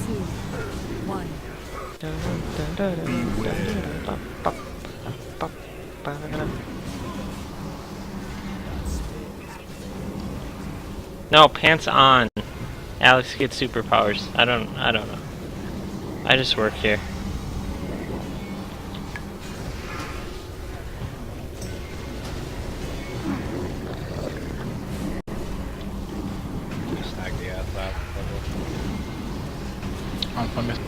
2, 1. No, pants on. Alex gets superpowers. I don't know. I just work here. Just snag the ads out. On fungus.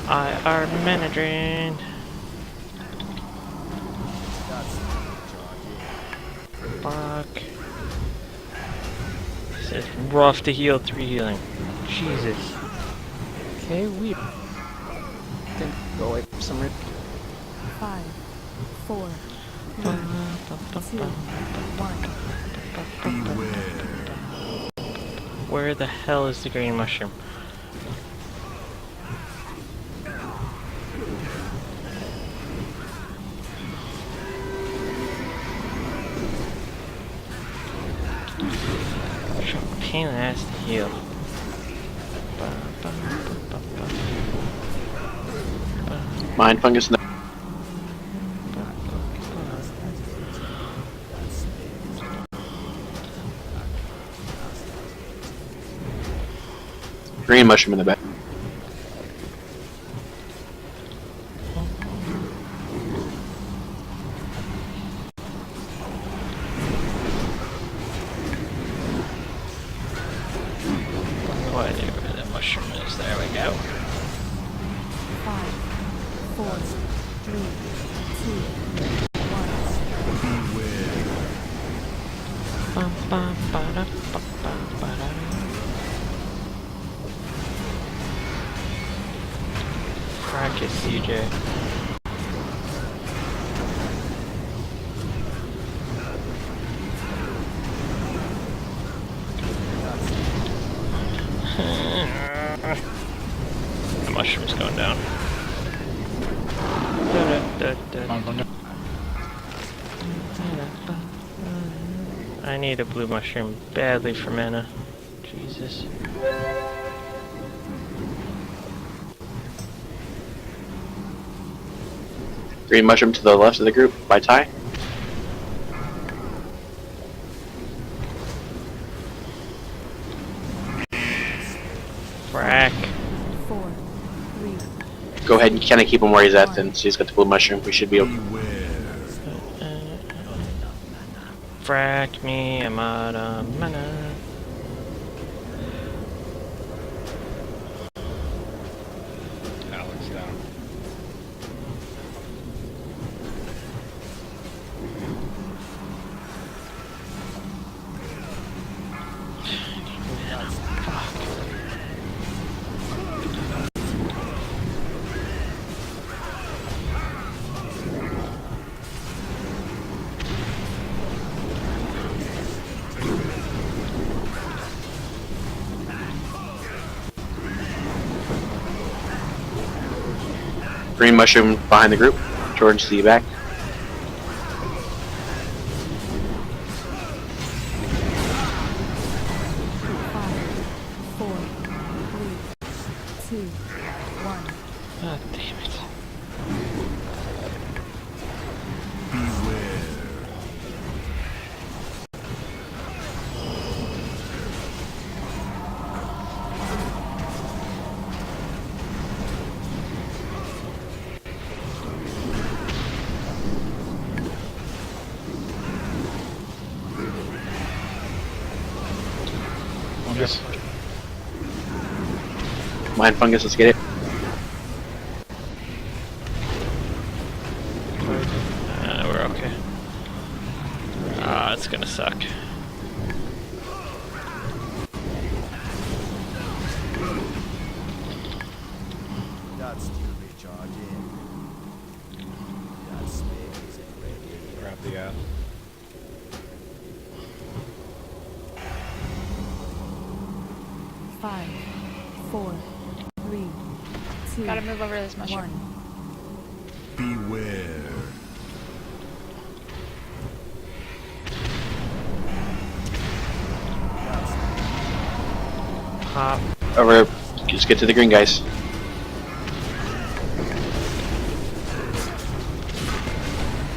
I are Manadrin. Fuck. This is rough to heal 3 healing. Jesus. Okay, we think go away for some reason. 5, 4, 3, 2, 1. Where the hell is the green mushroom? Pain in the ass to heal. Mind fungus. No. Green mushroom in the back. Whatever that mushroom is, there we go. 5, 4, 3, 2, 1. Practice, CJ. The mushroom's going down. On fungus. I need a blue mushroom badly for mana. Jesus. Green mushroom to the left of the group by Ty. Frack. 4, 3, Go ahead and kind of keep him where he's at then. So he's got the blue mushroom. We should be able. Frack me, I'm out of mana. Alex down. Green mushroom behind the group. George, see you back. Oh, damn it. Fungus. Mind fungus, let's get it. We're okay. Ah, it's gonna suck. That's still recharging. That snake isn't ready. Grab the Five, four, three, two, Gotta move over to this mushroom. Beware. Pop. Over. Just get to the green guys.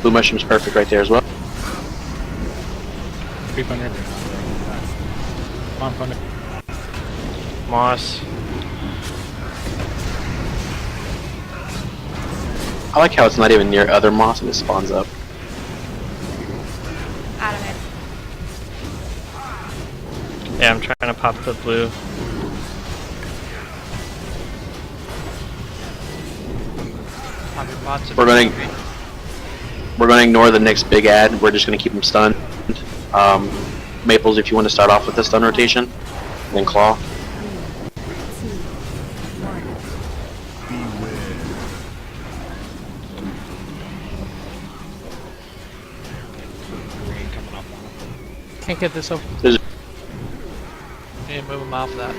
Blue mushroom's perfect right there as well. Creep under. Come on, Fungus. Moss. I like how it's not even near other moss and it spawns up. Out of it. Yeah, I'm trying to pop the blue. Pop your pots. We're gonna ignore the next big ad. We're just gonna keep them stunned. Maples, if you want to start off with the stun rotation, then claw. green coming up on him. Can't get this over. There's You need to move him off that.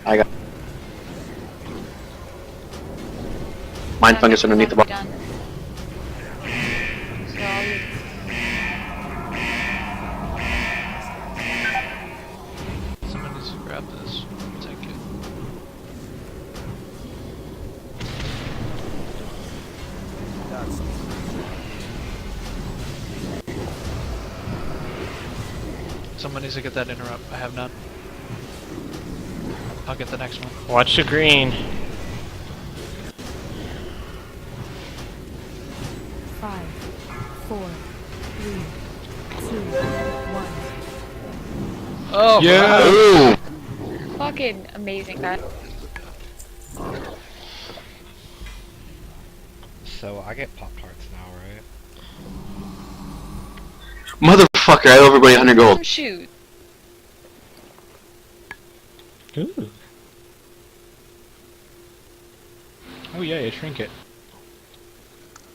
I got mind fungus underneath the ball. Done. So I'll use Someone needs to grab this. Take it. That's Someone needs to get that interrupt. I have none. I'll get the next one. Watch the green. Five, four, three, two, one. Oh, Yeah. Ooh. fucking amazing that. So I get Pop-Tarts now, right? Motherfucker, I owe everybody 100 gold. Oh, shoot. Ooh. Oh yeah, a trinket.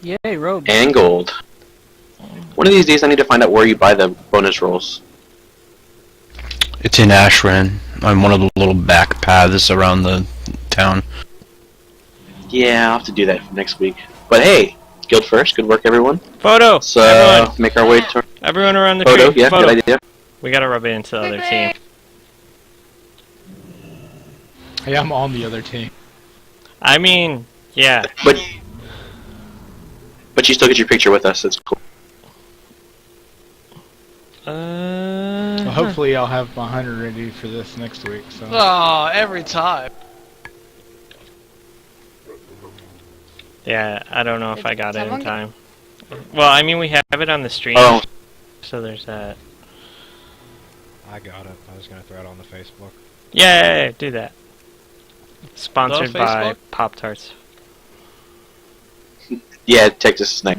Yay, robe. And gold. One of these days I need to find out where you buy the bonus rolls. It's in Ashran, on one of the little back paths around the town. Yeah, I'll have to do that for next week. But hey, guild first, good work everyone. Photo! Let's Everyone! make our way to Everyone around the photo. tree. Yeah, Photo. good idea. We gotta rub it into the other team. Hey, I'm on the other team. I mean, yeah. But you still get your picture with us, that's cool. Well, hopefully I'll have my 100 ready for this next week. So. Oh, every time. Yeah, I don't know if Did I got it in someone get- time. Well, I mean, we have it on the stream, Oh, so there's that. I got it. I was gonna throw it on the Facebook. Yay! Do that. Sponsored The by Facebook? Pop-Tarts. yeah, Texas Snake.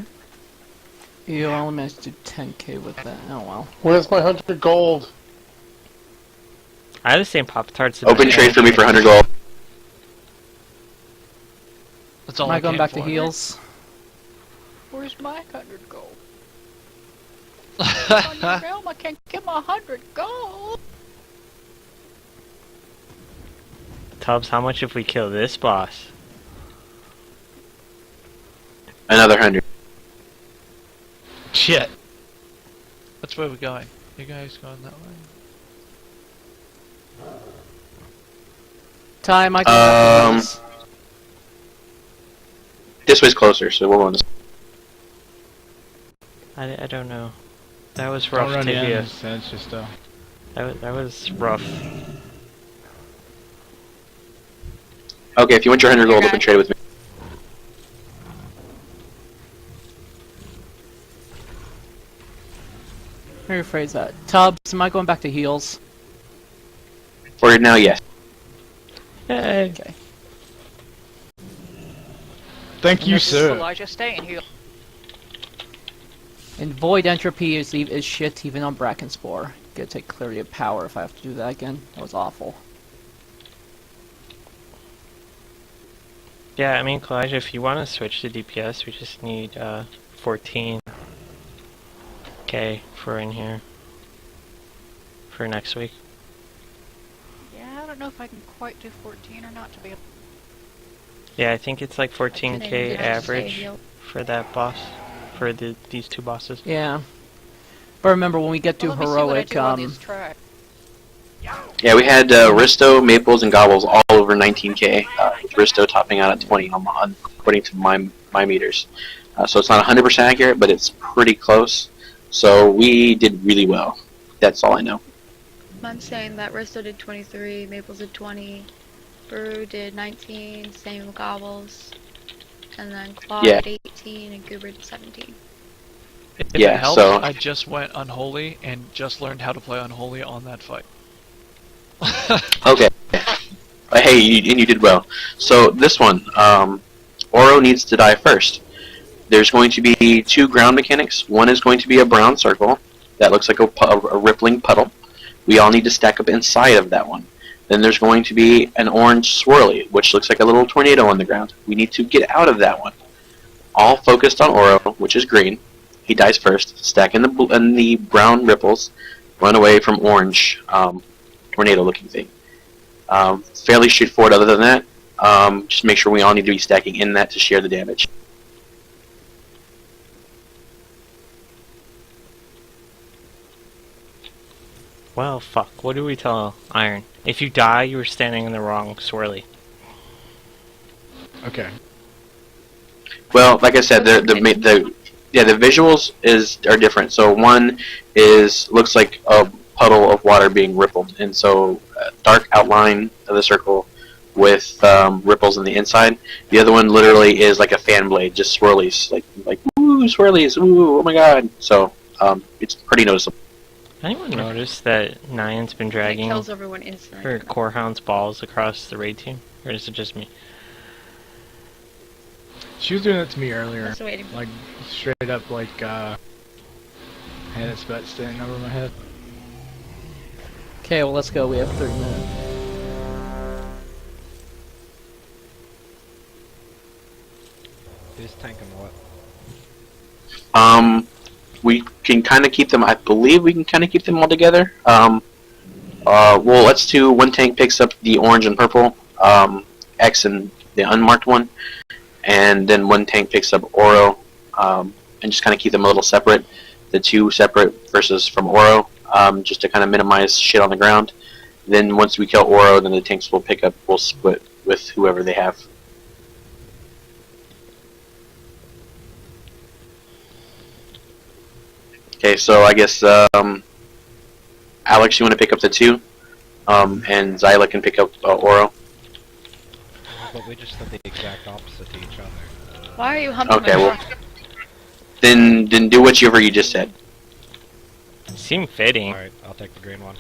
You only managed to do 10k with that. Oh well. Where's my 100 gold? I have the same Pop-Tarts. as Open my- trade for me for 100 gold. That's all Am I I going came back for. to heals? Where's my 100 gold? On your realm, I can't get my 100 gold. Tubbs, how much if we kill this boss? Another 100. Shit. Which way are we going? You guys going that way? Ty, Michael. back to Um, Hills. This way's closer, so we'll go on this. I don't know. That was Don't rough, run in. Tibia. That's just That was rough. Okay, if you want your 100 gold, open trade with me. Let me rephrase that. Tubbs, am I going back to heals? For now, yes. Yay. Okay. Thank you, sir. Elijah, stay in here. And void entropy is shit even on Bracken Spore. Gotta take clarity of power if I have to do that again. That was awful. Yeah, I mean, Kalijah, if you want to switch to DPS, we just need 14k for in here for next week. Yeah, I don't know if I can quite do 14 or not to be. Yeah, I think it's like 14k Did I just say average heal? for that boss, for these two bosses. Yeah. But remember, when we get to Well, let me see what I heroic, do on these tracks. Yeah, we had Risto, Maples, and Gobbles all over 19k, with Risto topping out at 20 according to my meters. So it's not 100% accurate, but it's pretty close. So we did really well. That's all I know. I'm saying that Risto did 23, Maples did 20, Brew did 19, same with Gobbles, and then Claw Yeah. did 18, and Goober did 17. If Yeah, it helps, so- I just went Unholy and just learned how to play Unholy on that fight. Okay. Hey, and you did well. So this one, Oro needs to die first. There's going to be two ground mechanics. One is going to be a brown circle that looks like a rippling puddle. We all need to stack up inside of that one. Then there's going to be an orange swirly, which looks like a little tornado on the ground. We need to get out of that one. All focused on Oro, which is green. He dies first. Stack in the brown ripples. Run away from orange tornado-looking thing. Fairly straightforward. Other than that, just make sure we all need to be stacking in that to share the damage. Well, fuck. What do we tell Iron? If you die, you were standing in the wrong swirly. Okay. Well, like I said, the visuals are different. So one looks like a puddle of water being rippled, and so dark outline of the circle with ripples on the inside. The other one literally is like a fan blade, just swirlies, like ooh swirlies, ooh oh my god. So it's pretty noticeable. Anyone notice that Nyan's been It dragging kills everyone instantly. her Corehound's balls across the raid team? Or is it just me? She was doing that to me earlier. Just waiting. Like, straight up, like, had its butt standing over my head. Okay, well, let's go. We have 30 minutes. Who's tanking what? We can kind of keep them. I believe we can kind of keep them all together. Well, let's do one tank picks up the orange and purple, X and the unmarked one, and then one tank picks up Oro, and just kind of keep them a little separate. The two separate versus from Oro, just to kind of minimize shit on the ground. Then once we kill Oro, then the tanks will split with whoever they have. Okay, so I guess Alex, you want to pick up the two, and Zyla can pick up Oro. But we just did the exact opposite to each other. Why are you humping Okay, my well, rock? then do whatever you just said. Seemed fitting. Alright, I'll take the green one.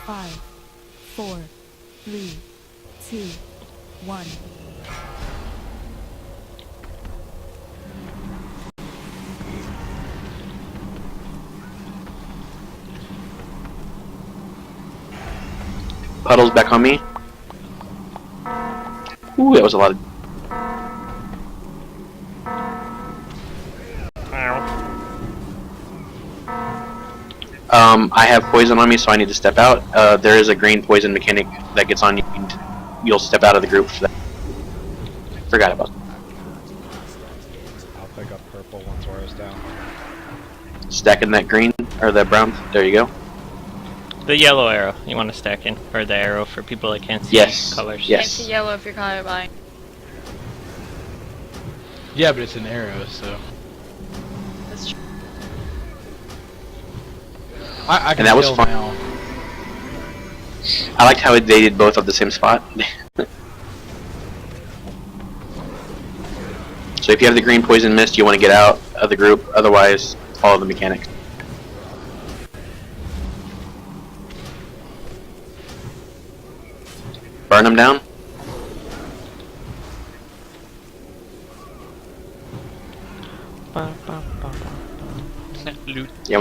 Five, four, three, two, one. Puddles back on me. Ooh, that was a lot of. Ow. I have poison on me, so I need to step out. There is a green poison mechanic that gets on you. You'll step out of the group for that. Forgot about that. I'll pick up purple once Aura's down. Stacking that green, or that brown. There you go. The yellow arrow you want to stack in, or the arrow for people that can't see Yes. colors. Yes. Can't see yellow if you're colorblind. Yeah, but it's an arrow, so. That's true. I can And that was tell fun. now. I liked how they did both at the same spot. So if you have the green poison mist, you want to get out of the group. Otherwise, follow the mechanics. Burn them down. Loot. Yeah,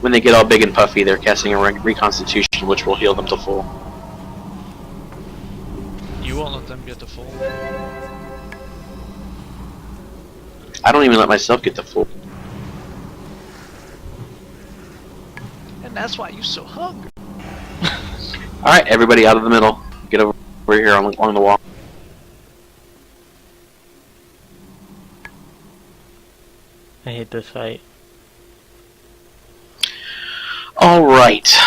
when they get all big and puffy, they're casting a reconstitution, which will heal them to full. You won't let them get to full. I don't even let myself get to full. And that's why you're so hungry. Alright, everybody out of the middle. Get over here along the wall. I hate this fight. Alright.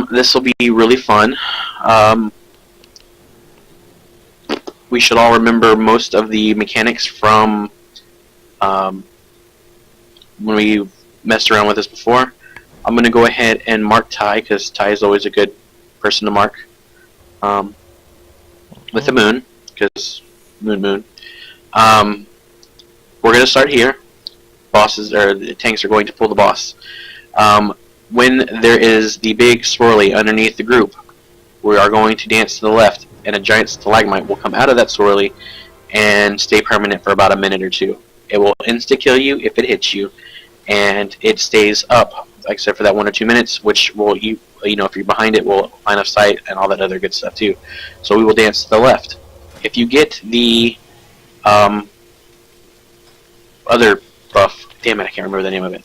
This will be really fun. We should all remember most of the mechanics from when we messed around with this before. I'm going to go ahead and mark Ty, because Ty is always a good person to mark. With the moon, because moon. We're going to start here. Bosses, or the tanks are going to pull the boss. When there is the big swirly underneath the group, we are going to dance to the left, and a giant stalagmite will come out of that swirly and stay permanent for about a minute or two. It will insta-kill you if it hits you, and it stays up, except for that 1 or 2 minutes, which will, you know, if you're behind it, will line of sight and all that other good stuff too. So we will dance to the left. If you get the other buff, damn it, I can't remember the name of it,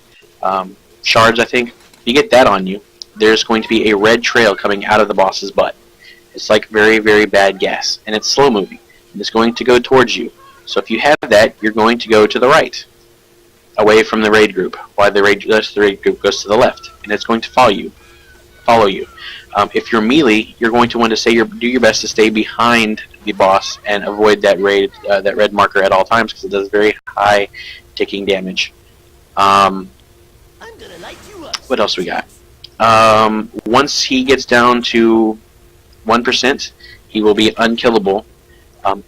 shards, I think. If you get that on you, there's going to be a red trail coming out of the boss's butt. It's like very, very bad gas, and it's slow moving, and it's going to go towards you. So if you have that, you're going to go to the right, away from the raid group, while the rest of the raid group goes to the left, and it's going to follow you. If you're melee, you're going to want to do your best to stay behind the boss and avoid that red marker at all times, because it does very high ticking damage. What else we got? Once he gets down to 1%, he will be unkillable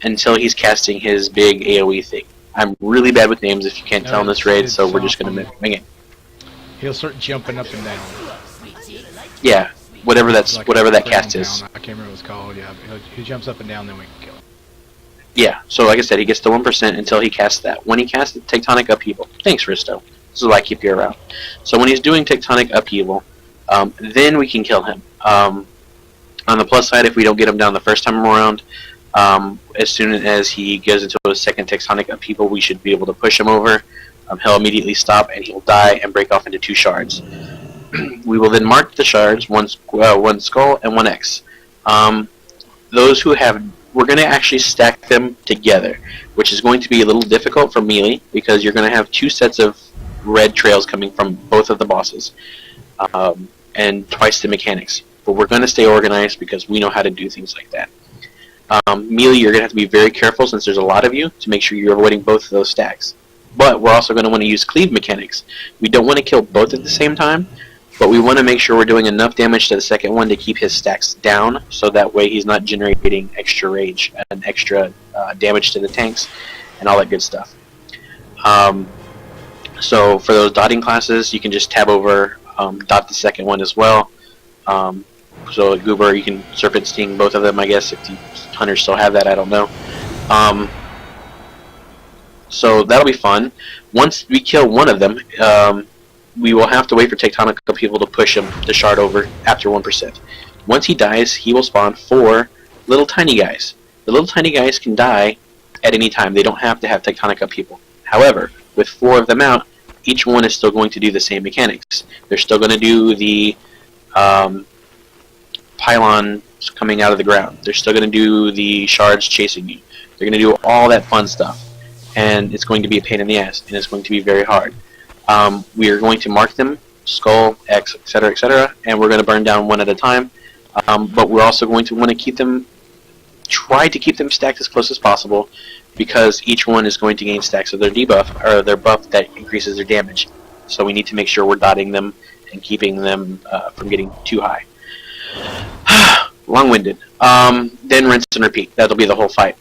until he's casting his big AoE thing. I'm really bad with names, if you can't tell in this raid, so we're just going to wing it. He'll start jumping up and down. Yeah, whatever that Like cast is. I can't remember what it's called. Yeah, he jumps up and down, then we can kill him. Yeah, so like I said, he gets to 1% until he casts that. When he casts Tectonic Upheaval, thanks Risto. This is why I keep you around. So when he's doing Tectonic Upheaval, then we can kill him. On the plus side, if we don't get him down the first time around, as soon as he goes into a second Tectonic Upheaval, we should be able to push him over. He'll immediately stop, and he'll die and break off into 2 shards. We will then mark the shards, one skull and 1 X. Those who have, we're going to actually stack them together, which is going to be a little difficult for melee, because you're going to have 2 sets of red trails coming from both of the bosses, and twice the mechanics. But we're going to stay organized because we know how to do things like that. Melee, you're going to have to be very careful, since there's a lot of you, to make sure you're avoiding both of those stacks. But we're also going to want to use cleave mechanics. We don't want to kill both at the same time, but we want to make sure we're doing enough damage to the second one to keep his stacks down, so that way he's not generating extra rage and extra damage to the tanks and all that good stuff. So for those dotting classes, you can just tab over dot the second one as well. So Goober, you can Serpent Sting both of them, I guess, if the hunters still have that, I don't know. So that'll be fun. Once we kill one of them, we will have to wait for Tectonic Upheaval to push him, the shard over, after 1%. Once he dies, he will spawn 4 little tiny guys. The little tiny guys can die at any time. They don't have to have Tectonic Upheaval. However, with 4 of them out, each one is still going to do the same mechanics. They're still going to do the pylons coming out of the ground. They're still going to do the shards chasing you. They're going to do all that fun stuff. And it's going to be a pain in the ass, and it's going to be very hard. We are going to mark them, skull, X, etc., and we're going to burn down one at a time. But we're also going to want to keep them, try to keep them stacked as close as possible, because each one is going to gain stacks of their debuff, or their buff that increases their damage. So we need to make sure we're dotting them and keeping them from getting too high. Long-winded. Then rinse and repeat. That'll be the whole fight.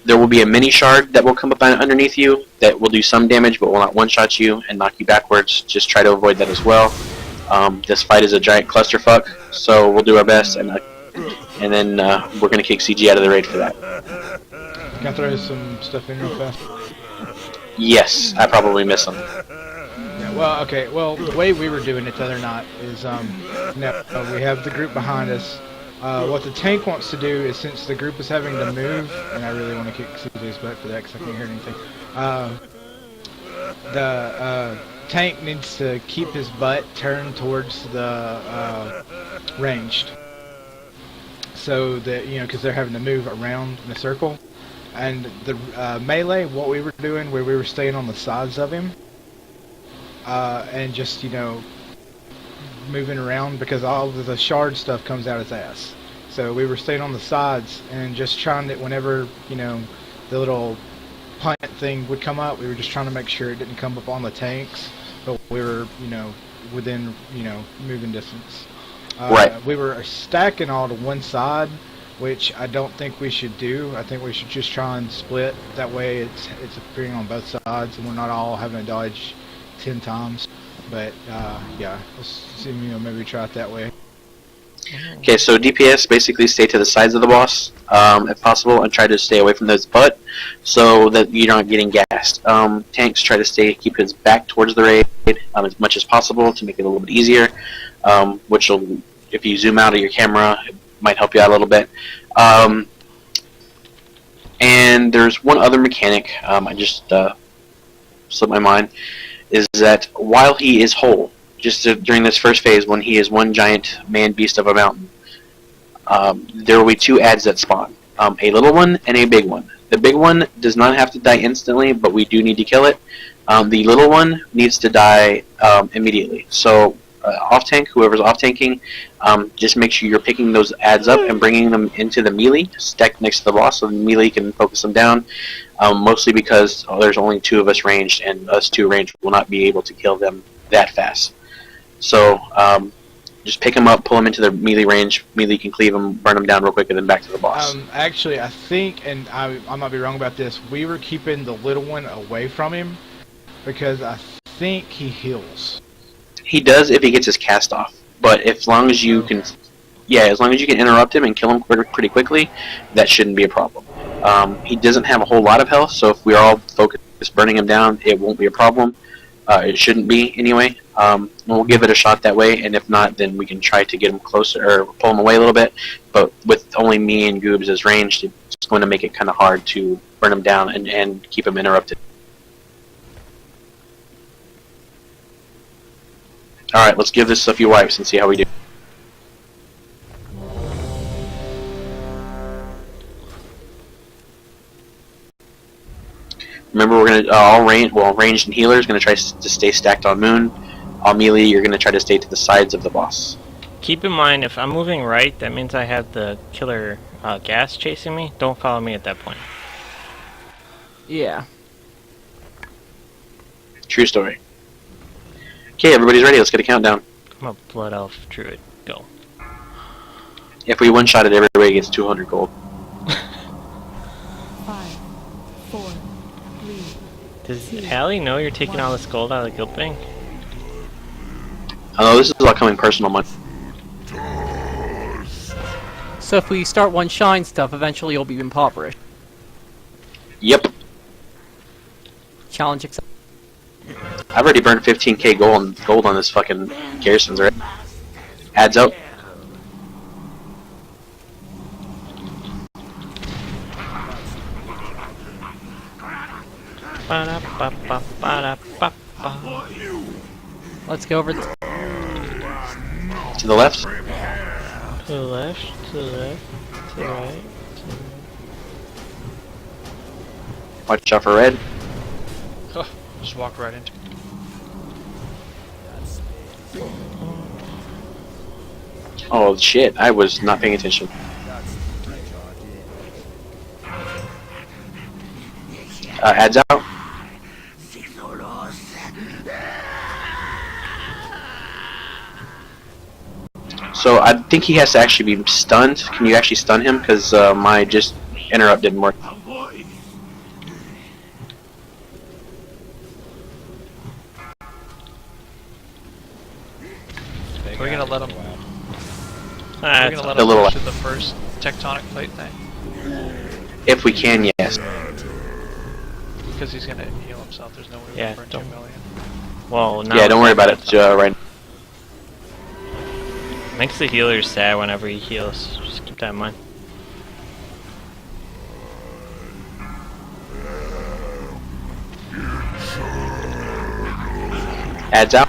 There will be a mini shard that will come up underneath you that will do some damage but will not one-shot you and knock you backwards. Just try to avoid that as well. This fight is a giant clusterfuck, so we'll do our best, and then we're going to kick CG out of the raid for that. Can I throw some stuff in real fast? Yes, I probably missed some. Yeah, well, okay. Well, the way we were doing it the other night is, we have the group behind us. What the tank wants to do is, since the group is having to move, and I really want to kick CJ's butt for that because I can't hear anything, the tank needs to keep his butt turned towards the ranged, so that, because they're having to move around in a circle. And the melee, what we were doing, where we were staying on the sides of him, and just, moving around, because all of the shard stuff comes out his ass. So we were staying on the sides and just trying to, whenever, the little plant thing would come up, we were just trying to make sure it didn't come up on the tanks, but we were, within, moving distance. Right. We were stacking all to one side, which I don't think we should do. I think we should just try and split. That way it's appearing on both sides and we're not all having to dodge 10 times. But yeah, let's see, maybe try it that way. Okay, so DPS basically stay to the sides of the boss, if possible, and try to stay away from his butt, so that you're not getting gassed. Tanks try to keep his back towards the raid as much as possible to make it a little bit easier, which will, if you zoom out of your camera, it might help you out a little bit. And there's one other mechanic, I just slipped my mind, is that while he is whole, just during this first phase, when he is one giant man-beast of a mountain, there will be two adds that spawn. A little one and a big one. The big one does not have to die instantly, but we do need to kill it. The little one needs to die immediately. So, off-tank, whoever's off-tanking, just make sure you're picking those adds up and bringing them into the melee, stacked next to the boss, so the melee can focus them down. Mostly because there's only two of us ranged, and us two ranged will not be able to kill them that fast. So, just pick them up, pull them into the melee range. Melee can cleave them, burn them down real quick, and then back to the boss. Actually, I think, and I might be wrong about this, we were keeping the little one away from him because I think he heals. He does if he gets his cast off, but as long as you can, as long as you can interrupt him and kill him pretty quickly, that shouldn't be a problem. He doesn't have a whole lot of health, so if we're all focused burning him down, it won't be a problem. It shouldn't be, anyway. We'll give it a shot that way, and if not, then we can try to get him closer, or pull him away a little bit. But with only me and Goobs as ranged, it's going to make it kind of hard to burn him down and keep him interrupted. Alright, let's give this a few wipes and see how we do. Remember, we're gonna ranged and healers gonna try to stay stacked on Moon. All melee, you're gonna try to stay to the sides of the boss. Keep in mind, if I'm moving right, that means I have the killer gas chasing me. Don't follow me at that point. Yeah. True story. Okay, everybody's ready. Let's get a countdown. I'm a blood elf druid. Go. If we one-shot it, everybody gets 200 gold. 5, 4, 3. Does Allie know you're taking all this gold out of the guild bank? Oh, this is all coming personal money. So if we start one-shine stuff, eventually you'll be impoverished. Yep. Challenge accepted. I've already burned 15k gold on this fucking garrisons, right? Adds up. Let's go over. To the left. To the left, to the left, to the right. Watch out for red. Oh, just walk right into. Oh shit! I was not paying attention. Adds out. So I think he has to actually be stunned. Can you actually stun him? Because my just interrupt didn't work. We're gonna let him. Ah, We're gonna let a him little- push to the first tectonic plate thing If we can, yes. because he's gonna heal himself. There's no way we Yeah, can burn 2 don't- million. well, now Yeah, don't worry about it right now. Makes the healer sad whenever he heals. Just keep that in mind. Adds out.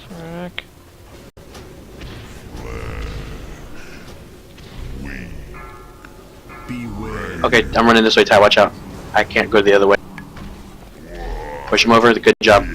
Fuck. Okay, I'm running this way, Ty. Watch out. I can't go the other way. Push him over. Good job.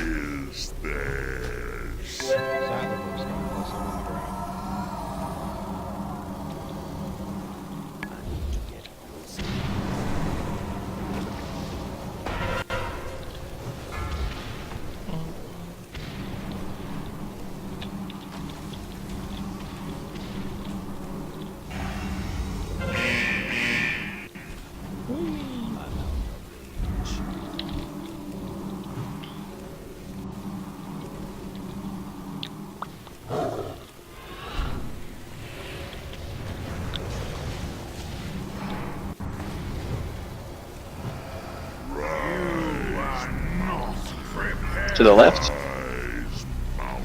To the left.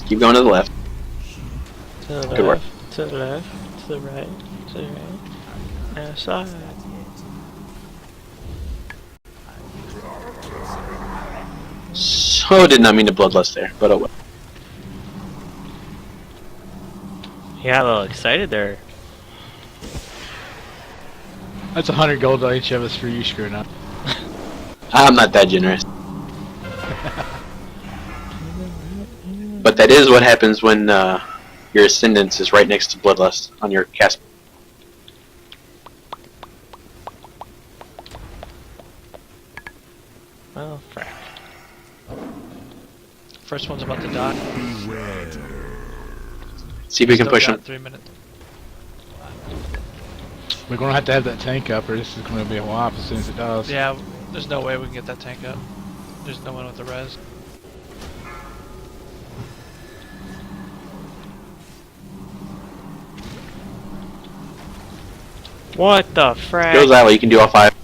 Keep going to the left. To the Good work. left, to the left, to the right, to the right. And side. So did not mean to bloodlust there, but oh well. You got a little excited there. That's 100 gold to each of us for you screwing up. I'm not that generous. But that is what happens when your ascendance is right next to bloodlust on your cast. Oh, frack. First one's about to die. See if we can Still push got him. 3 minutes. We're gonna have to have that tank up, or this is gonna be a whop as soon as it does. Yeah, there's no way we can get that tank up. There's no one with the res. What the frack? Go Zyla, you can do all 5.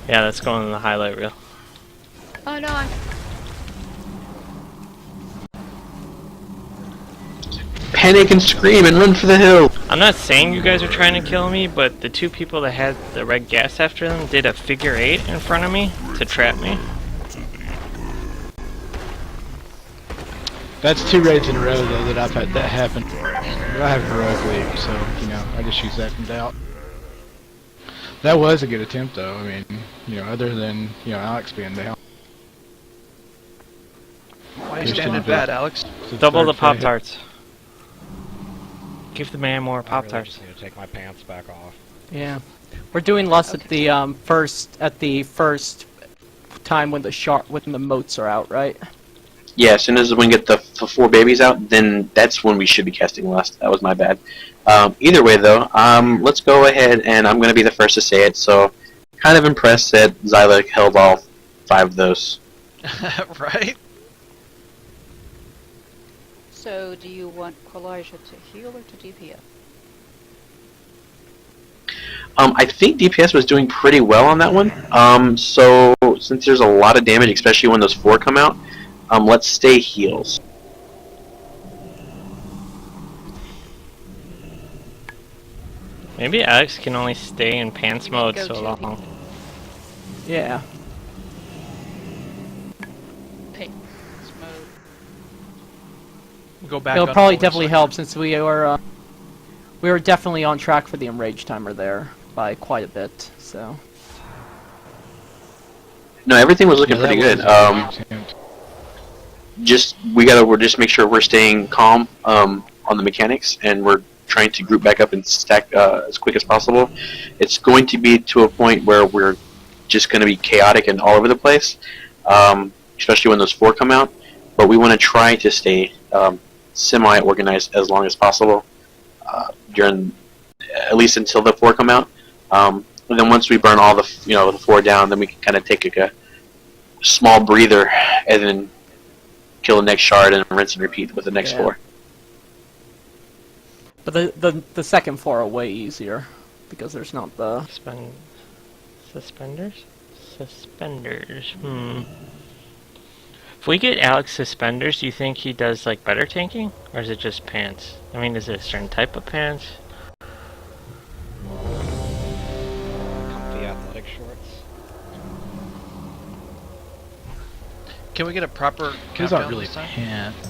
Yeah, that's going in the highlight reel. Oh no, I'm Panic and scream and run for the hill. I'm not saying you guys are trying to kill me, but the 2 people that had the red gas after them did a figure 8 in front of me to trap me. That's 2 raids in a row though that I've had that happen. But I have heroic leap, so you know I just use that from doubt. That was a good attempt though. I mean, you know, other than Alex being down. Why are you standing bad, Alex? Double the Pop-Tarts. Give the man more I really Pop-Tarts. just need to take my pants back off. Yeah, we're doing less at the first time when the moats are out, right? Yeah, as soon as we get the 4 babies out, then that's when we should be casting lust. That was my bad. Either way, though, let's go ahead, and I'm going to be the first to say it. So, kind of impressed that Zyla held all 5 of those. Right? So, do you want Elijah to heal or to DPS? I think DPS was doing pretty well on that one. So since there's a lot of damage, especially when those 4 come out, let's stay heals. Maybe Alex can only stay in pants mode Go so to long. Yeah. Pants mode. We'll go back. It'll on probably forward definitely section. help since we were definitely on track for the enrage timer there by quite a bit. So No, everything was looking pretty good. We're just make sure we're staying calm on the mechanics, and we're trying to group back up and stack as quick as possible. It's going to be to a point where we're just going to be chaotic and all over the place, especially when those 4 come out. But we want to try to stay semi-organized as long as possible during, at least until the 4 come out. And then once we burn all the the 4 down, then we can kind of take a small breather and then kill the next shard and rinse and repeat with the next 4. but the second 4 are way easier because there's not the Suspenders? Suspenders. If we get Alex suspenders, do you think he does like better tanking? Or is it just pants? I mean, is it a certain type of pants? Comfy athletic shorts. Can we get a proper Kids countdown aren't really this time? pants.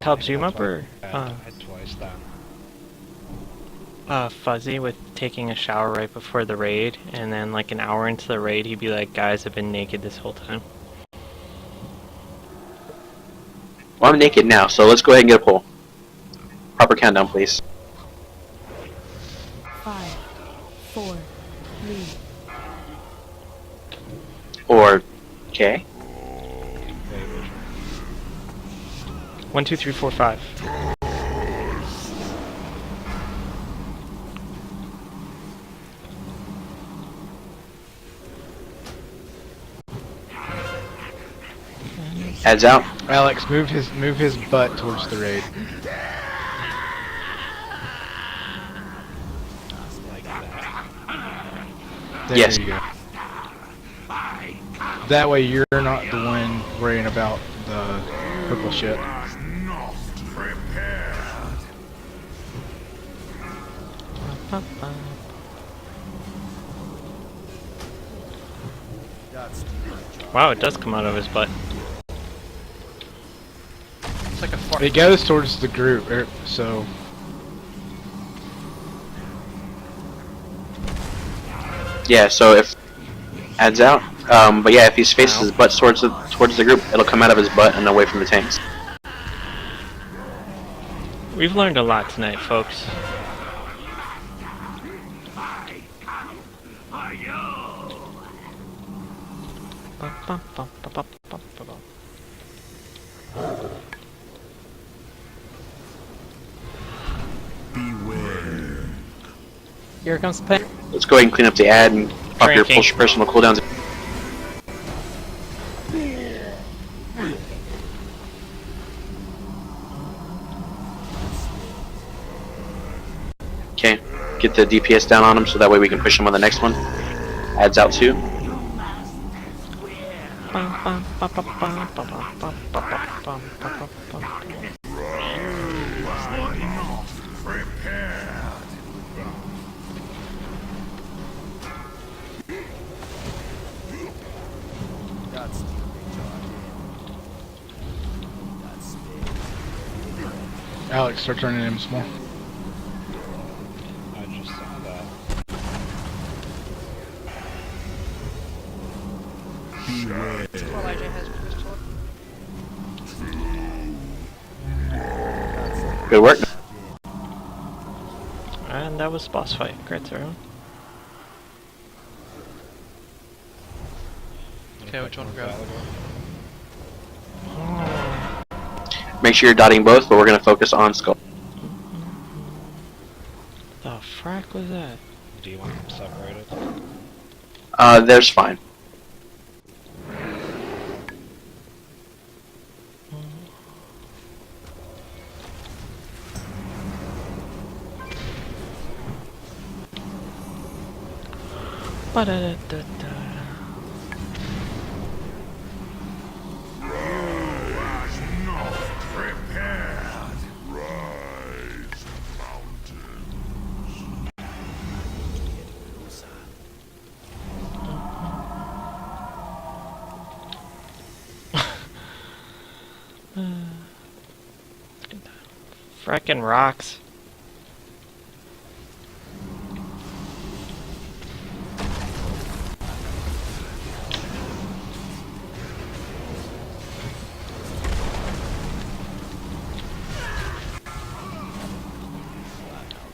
Help zoom up or I had twice that. Fuzzy with taking a shower right before the raid, and then like an hour into the raid, he'd be like, "Guys, I've been naked this whole time." Well, I'm naked now, so let's go ahead and get a poll. Proper countdown, please. 5, 4, 3, Or, okay. 1, 2, 3, 4, 5. Heads out. Alex, move his butt towards the raid. There Yes. you go. That way you're not the one worrying about the purple shit. Wow, it does come out of his butt. It's like a fart. It goes towards the group, so Yeah, so if heads out. But yeah, if he faces his butt towards the group, it'll come out of his butt and away from the tanks. We've learned a lot tonight, folks. here comes the pain. Let's go ahead and clean up the ad and pop your Drinking. personal cooldowns. Okay, get the DPS down on him so that way we can push him on the next one. Adds out too. Alex, start turning him small. I just saw that. Elijah has crystal. Good work. And that was boss fight. Great throw. Okay, which one to grab? Make sure you're dotting both, but we're going to focus on skull. The frack was that? Do you want them separated? There's fine. Ba-da-da-da-da. Frickin' rocks.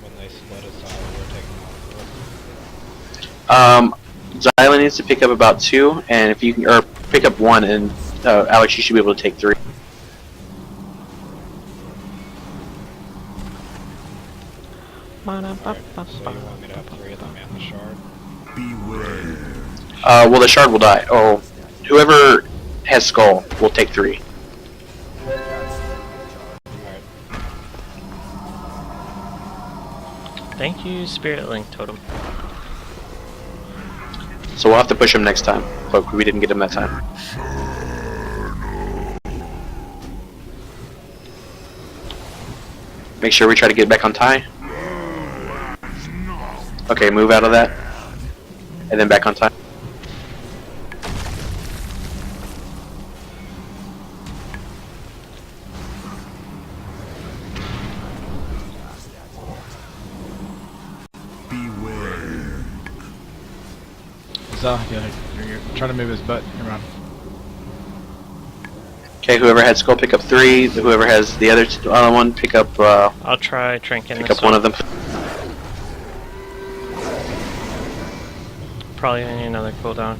When they split us out, we're taking off. Xylan needs to pick up about 2, and if you can, or pick up 1, and Alex, you should be able to take 3. So you want me to have 3 of them and the shard? Well, the shard will die. Oh, whoever has skull will take 3. Alright. Thank you, Spirit Link Totem. So we'll have to push him next time, but we didn't get him that time. Make sure we try to get back on tie. Okay, move out of that. And then back on tie. So, yeah, you're trying to move his butt around. Okay, whoever had skull, pick up 3. Whoever has the other one, pick up. I'll try Trinket. Pick up one of them. Probably need another cooldown.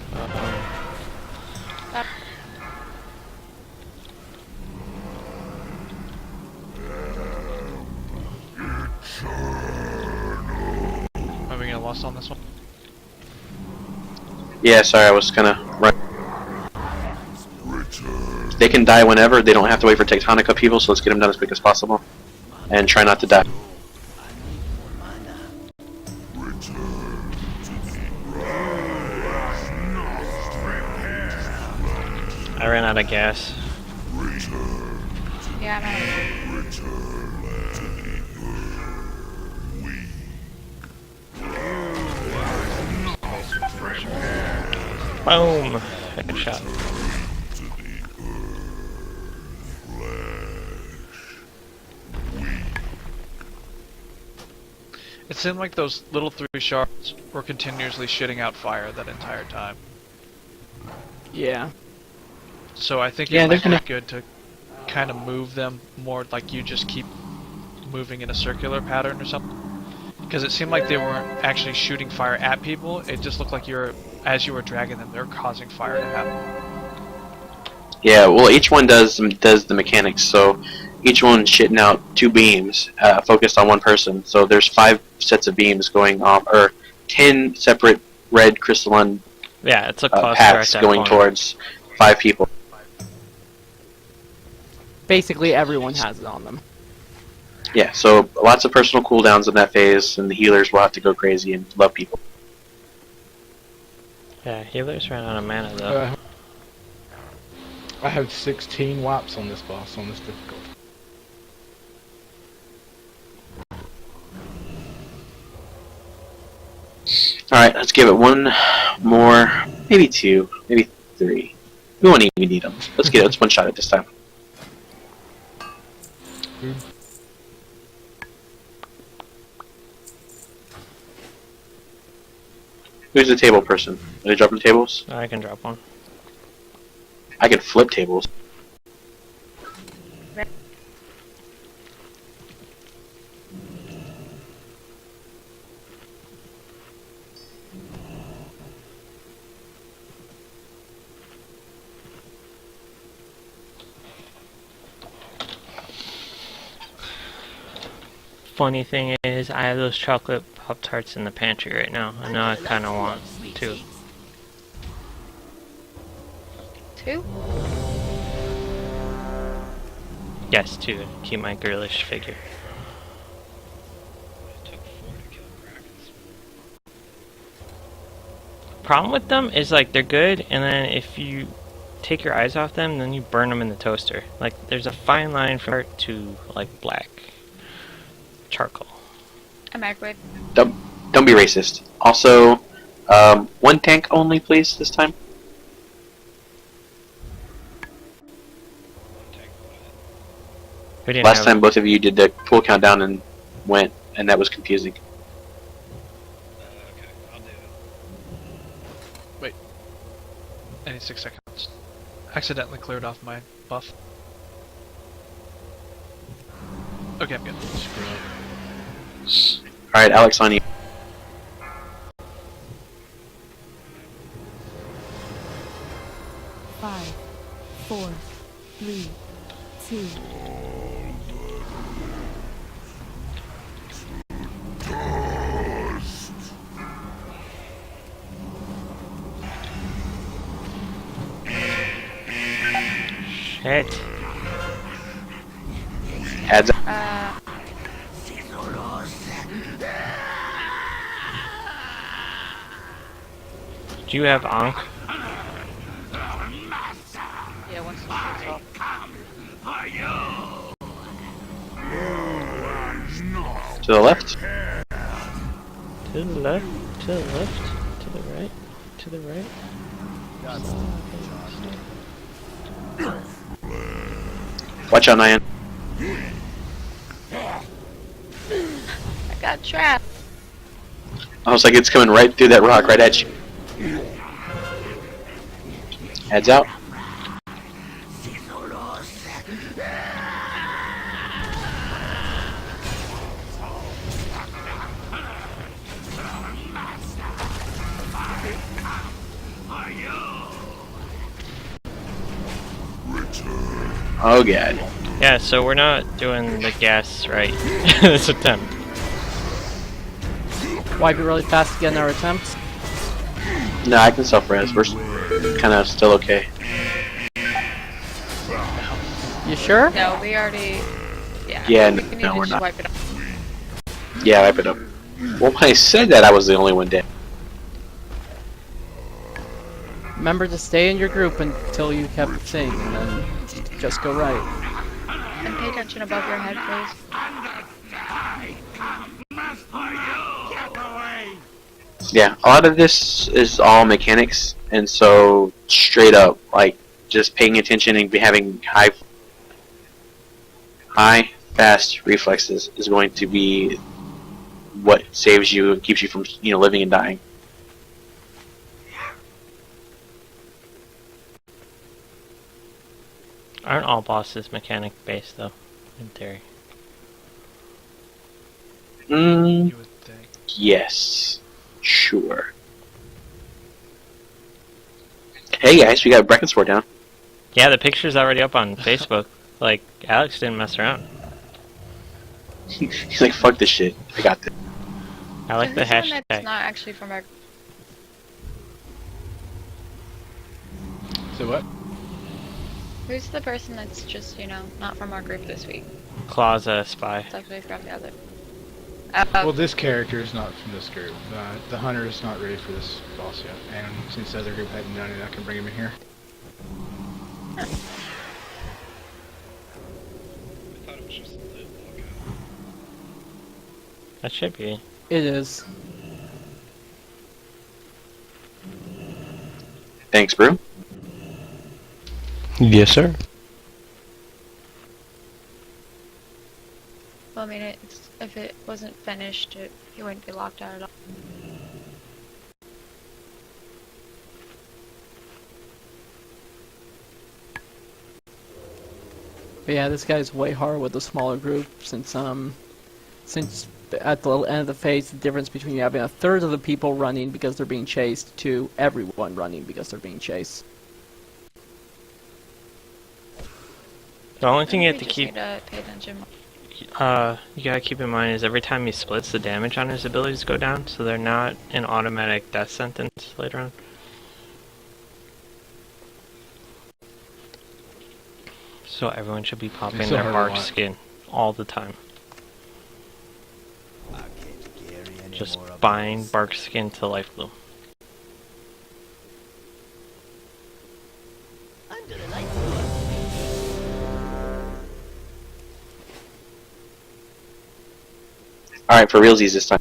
Are we gonna lost on this one? Yeah, sorry, I was kinda right. They can die whenever. They don't have to wait for tectonic upheaval, so let's get them done as quick as possible, and try not to die. I ran out of gas. Yeah, I'm Boom! Headshot. It seemed like those little 3 shards were continuously shitting out fire that entire time. Yeah. So I think Yeah, it they're might be gonna- good to kind of move them more, like you just keep moving in a circular pattern or something. Because it seemed like they weren't actually shooting fire at people. It just looked like as you were dragging them, they were causing fire to happen. Yeah, well, each one does the mechanics. So each one shitting out 2 beams focused on one person. So there's 5 sets of beams going off, or 10 separate red crystalline Yeah, it's a cluster paths at that going point. towards 5 people. Basically, everyone has it on them. Yeah, so lots of personal cooldowns in that phase, and the healers will have to go crazy and love people. Yeah, healers ran out of mana though. I have 16 wipes on this boss on this difficulty. Alright, let's give it 1 more, maybe 2, maybe 3. We won't even need them. Let's get it. Let's one shot it this time. Who's the table person? Are they dropping tables? I can drop one. I can flip tables. Funny thing is, I have those chocolate Pop-Tarts in the pantry right now. I know I kind of want 2. 2? Yes, 2 to keep my girlish figure. It took 4 to kill Krakens. problem with them is like they're good, and then if you take your eyes off them, then you burn them in the toaster. Like there's a fine line from art to like black charcoal. A microwave. Don't be racist. Also, one tank only, please, this time. We didn't Last have- time both of you did the full countdown and went, and that was confusing. Okay, I'll do it. Any 6 seconds. Accidentally cleared off my buff. Okay, I'm good. Alright, Alex, on you. Five, 4, 3, 2. Shit. Heads up. Do you have Ankh? Yeah, once this gets off. To the left. To the left, to the left, to the right, to the right. Watch out, Nyan. I got trapped. I was like, it's coming right through that rock, right at you. Heads out. Oh god. Yeah, so we're not doing the gas right this attempt. Wipe it really fast again our attempts. No, I can self-res. We're kind of still okay. You sure? No, we already. Yeah. Yeah, we need no, to we're just not. wipe it off. Yeah, wipe it up. Well, when I said that, I was the only one dead. Remember to stay in your group until you kept saying, and then just go right. And pay attention above your head, please. Yeah, a lot of this is all mechanics, and so straight up, like, just paying attention and having high, fast reflexes is going to be what saves you and keeps you from, living and dying. Aren't all bosses mechanic based though, in theory? You would think. Yes. Sure. Hey guys, we got Breckensport down. Yeah, the picture's already up on Facebook. Like, Alex didn't mess around. He's like, fuck this shit. I got this. I like the Who's one that's hashtag. not actually from our. So what? Who's the person that's just, not from our group this week? Claw's a spy. It's actually from the other. Well, this character is not from this group. The hunter is not ready for this boss yet, and since the other group hadn't done it, I can bring him in here. I thought it was just a little ago. That should be. It is. Thanks, Brew. Yes, sir. Well, I mean, if it wasn't finished, he wouldn't be locked out at all. But yeah, this guy's way harder with a smaller group since at the end of the phase, the difference between you having a third of the people running because they're being chased to everyone running because they're being chased. The only thing you have We to just keep, need to pay attention. you gotta keep in mind is every time he splits, the damage on his abilities go down, so they're not an automatic death sentence later on. So everyone should be popping still their hurt a bark lot. skin all the time. I can't carry any Just more of buying those. bark skin to life bloom. Alright, for realsies this time.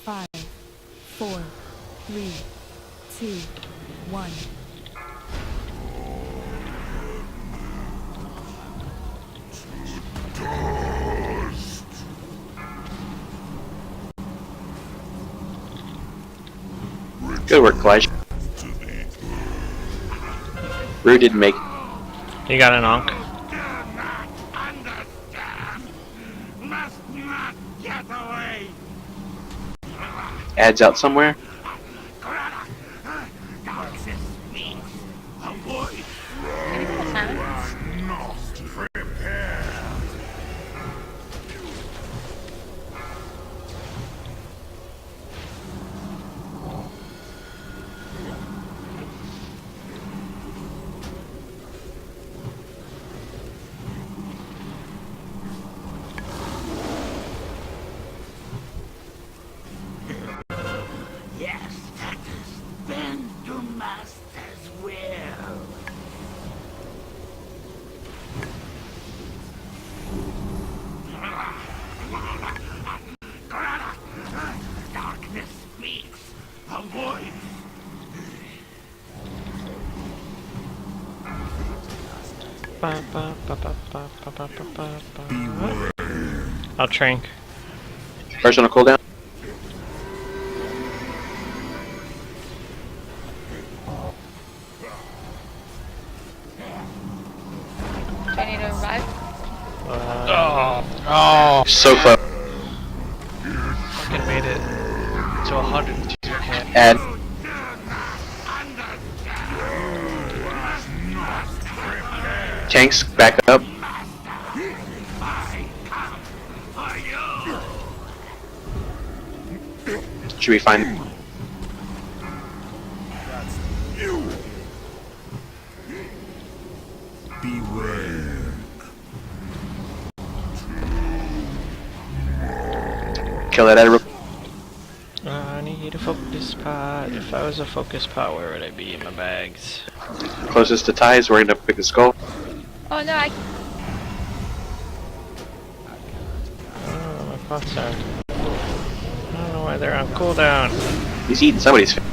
Five, four, three, two, one. Good work, Elijah. Rue didn't make. You got an onk. Ads out somewhere. I'll trank. First on a cooldown. Do I need to revive? Oh, So close. fucking made it to 102k. Ad. Tanks, back up. Should be fine. Beware. Kill that ad. I need a focus pot. If I was a focus pot, where would I be in my bags? Closest to ties, we're gonna pick the skull. Oh no, I Oh, my pots are. I don't know why they're on cooldown. He's eating somebody's face.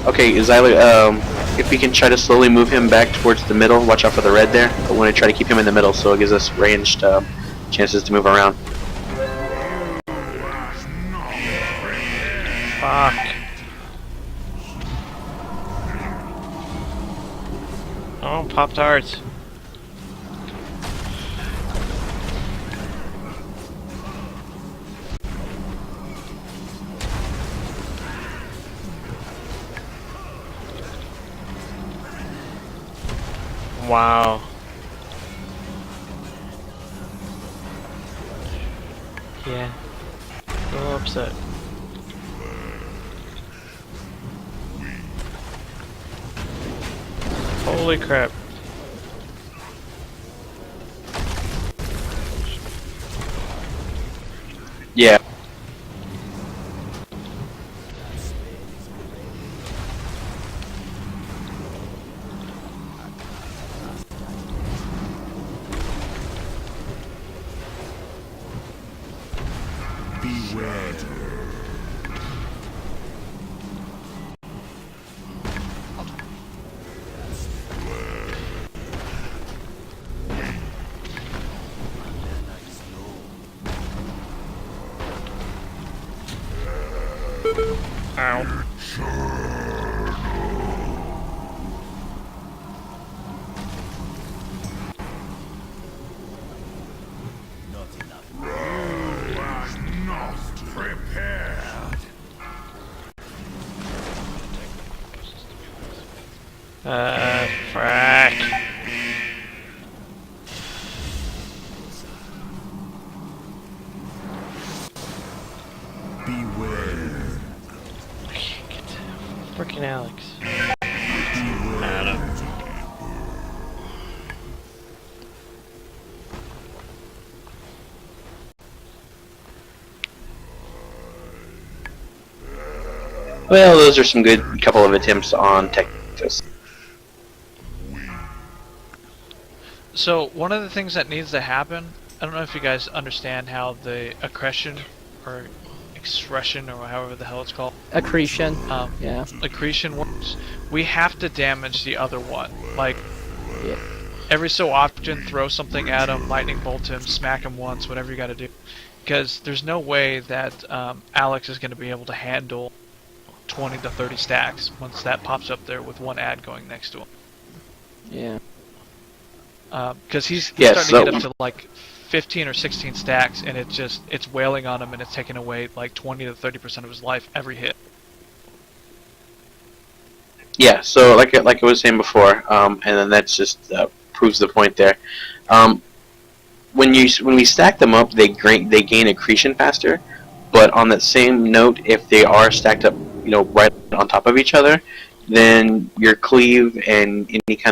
Okay, Zyla, if we can try to slowly move him back towards the middle, watch out for the red there. But we're going to try to keep him in the middle so it gives us ranged chances to move around. Fuck. Oh, Pop Tarts. Wow. Yeah. A little upset. Holy crap. Yeah. Beware. Ow. Frack. Beware. I can't get to frickin' Alex. Adam. Well, those are some good couple of attempts on Texas. So one of the things that needs to happen, I don't know if you guys understand how the accretion or expression or however the hell it's called. Accretion. Yeah. Accretion works. We have to damage the other one. Like, Yeah. every so often throw something at him, lightning bolt him, smack him once, whatever you gotta do. Because there's no way that Alex is gonna be able to handle 20 to 30 stacks once that pops up there with one ad going next to him. Yeah. Because he's Yeah, starting so- to get up to like 15 or 16 stacks, and it's wailing on him, and it's taking away like 20 to 30% of his life every hit. Yeah, so like I was saying before, and then that's just proves the point there. When we stack them up, they gain accretion faster. But on that same note, if they are stacked up, right on top of each other, then your cleave and any kind